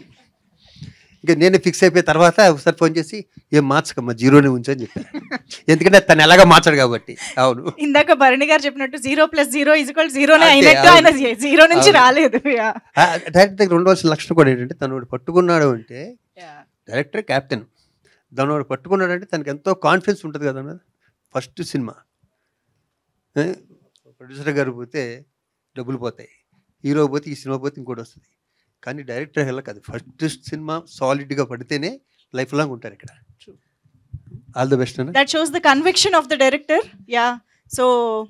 ఇంకా నేనే ఫిక్స్ అయిపోయిన తర్వాత ఒకసారి ఫోన్ చేసి, ఏం మార్చకమ్మా, జీరోనే ఉంచని చెప్పాను. ఎందుకంటే తను ఎలాగా మార్చాడు కాబట్టి. అవును, ఇందాక భరణి గారు చెప్పినట్టు 0 + 0 = 0నే అయినట్టు, ఆయన 0 నుంచి రాలేదు. డైరెక్టర్ దగ్గర ఉండవలసిన లక్షణం కూడా ఏంటంటే, తను వాడు పట్టుకున్నాడు అంటే, డైరెక్టర్ క్యాప్టెన్, దాని వాడు పట్టుకున్నాడు అంటే తనకి ఎంతో కాన్ఫిడెన్స్ ఉంటుంది కదా. ఫస్ట్ సినిమా ప్రొడ్యూసర్ గారు పోతే డబ్బులు పోతాయి, హీరో పోతే ఈ సినిమా పోతే ఇంకోటి వస్తుంది. కానీ డైరెక్టర్ హెల్ల కాదు, ఫస్ట్ సినిమా సాలిడ్గా పడితేనే లైఫ్ లాంగ్ ఉంటారు ఇక్కడ. All the best. That shows the conviction of the director. Yeah, so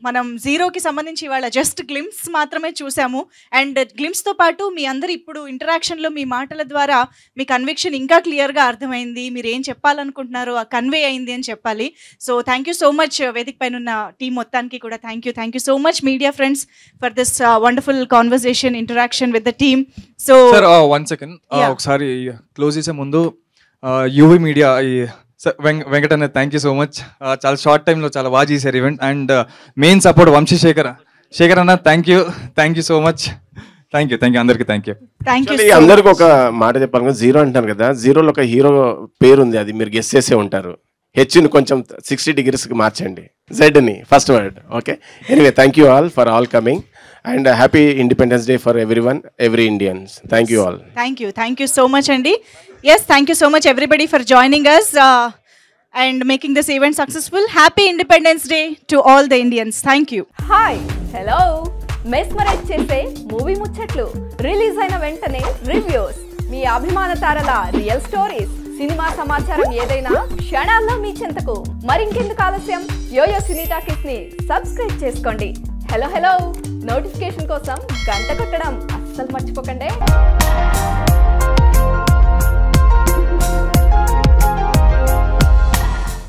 మనం జీరోకి సంబంధించి ఇవాళ జస్ట్ గ్లిమ్స్ మాత్రమే చూసాము. అండ్ గ్లిమ్స్తో పాటు మీ అందరు ఇప్పుడు ఇంటరాక్షన్లో మీ మాటల ద్వారా మీ కన్విక్షన్ ఇంకా క్లియర్గా అర్థమైంది, మీరు ఏం చెప్పాలనుకుంటున్నారో ఆ కన్వే అయింది అని చెప్పాలి. So thank you so much వేదిక పైన ఉన్న టీం మొత్తానికి కూడా thank you so much media friends for this wonderful conversation interaction with the team. So sir 1 second ఒకసారి క్లోజ్ చేసే ముందు యూవీ మీడియా వెంకట అన్న థ్యాంక్ యూ సో మచ్, చాలా షార్ట్ టైంలో చాలా బాగా చేశారు event. And main support Vamshi Shekhar అన్న thank you so much. Thank you అందరికీ థ్యాంక్ యూ. అందరికి ఒక మాట చెప్పాలి కదా, జీరో అంటారు కదా, జీరోలో ఒక హీరో పేరు ఉంది, అది మీరు గెస్ చేసే ఉంటారు. హెచ్ని కొంచెం 60 degreesకి మార్చండి, జెడ్ని first word. Okay, anyway thank you all for all coming and happy Independence Day for every Indians. Thank you all. Thank you so much అండి. Yes, thank you so much everybody for joining us and making this event successful. Happy Independence Day to all the Indians. Thank you. Hi, hello. Mesmerize చేసే movie ముచ్చట్లు, release అయిన వెంటనే reviews, మీ అభిమాన తారల real stories, cinema సమాచారం ఏదైనా క్షణాల్లో మీ చెంతకు. మరింకెందుకు ఆలస్యం, యోయో సినీ టాకీస్ ని సబ్స్క్రైబ్ చేసుకోండి. హలో నోటిఫికేషన్ కోసం గంట కొట్టడం అస్సలు మర్చిపోకండి.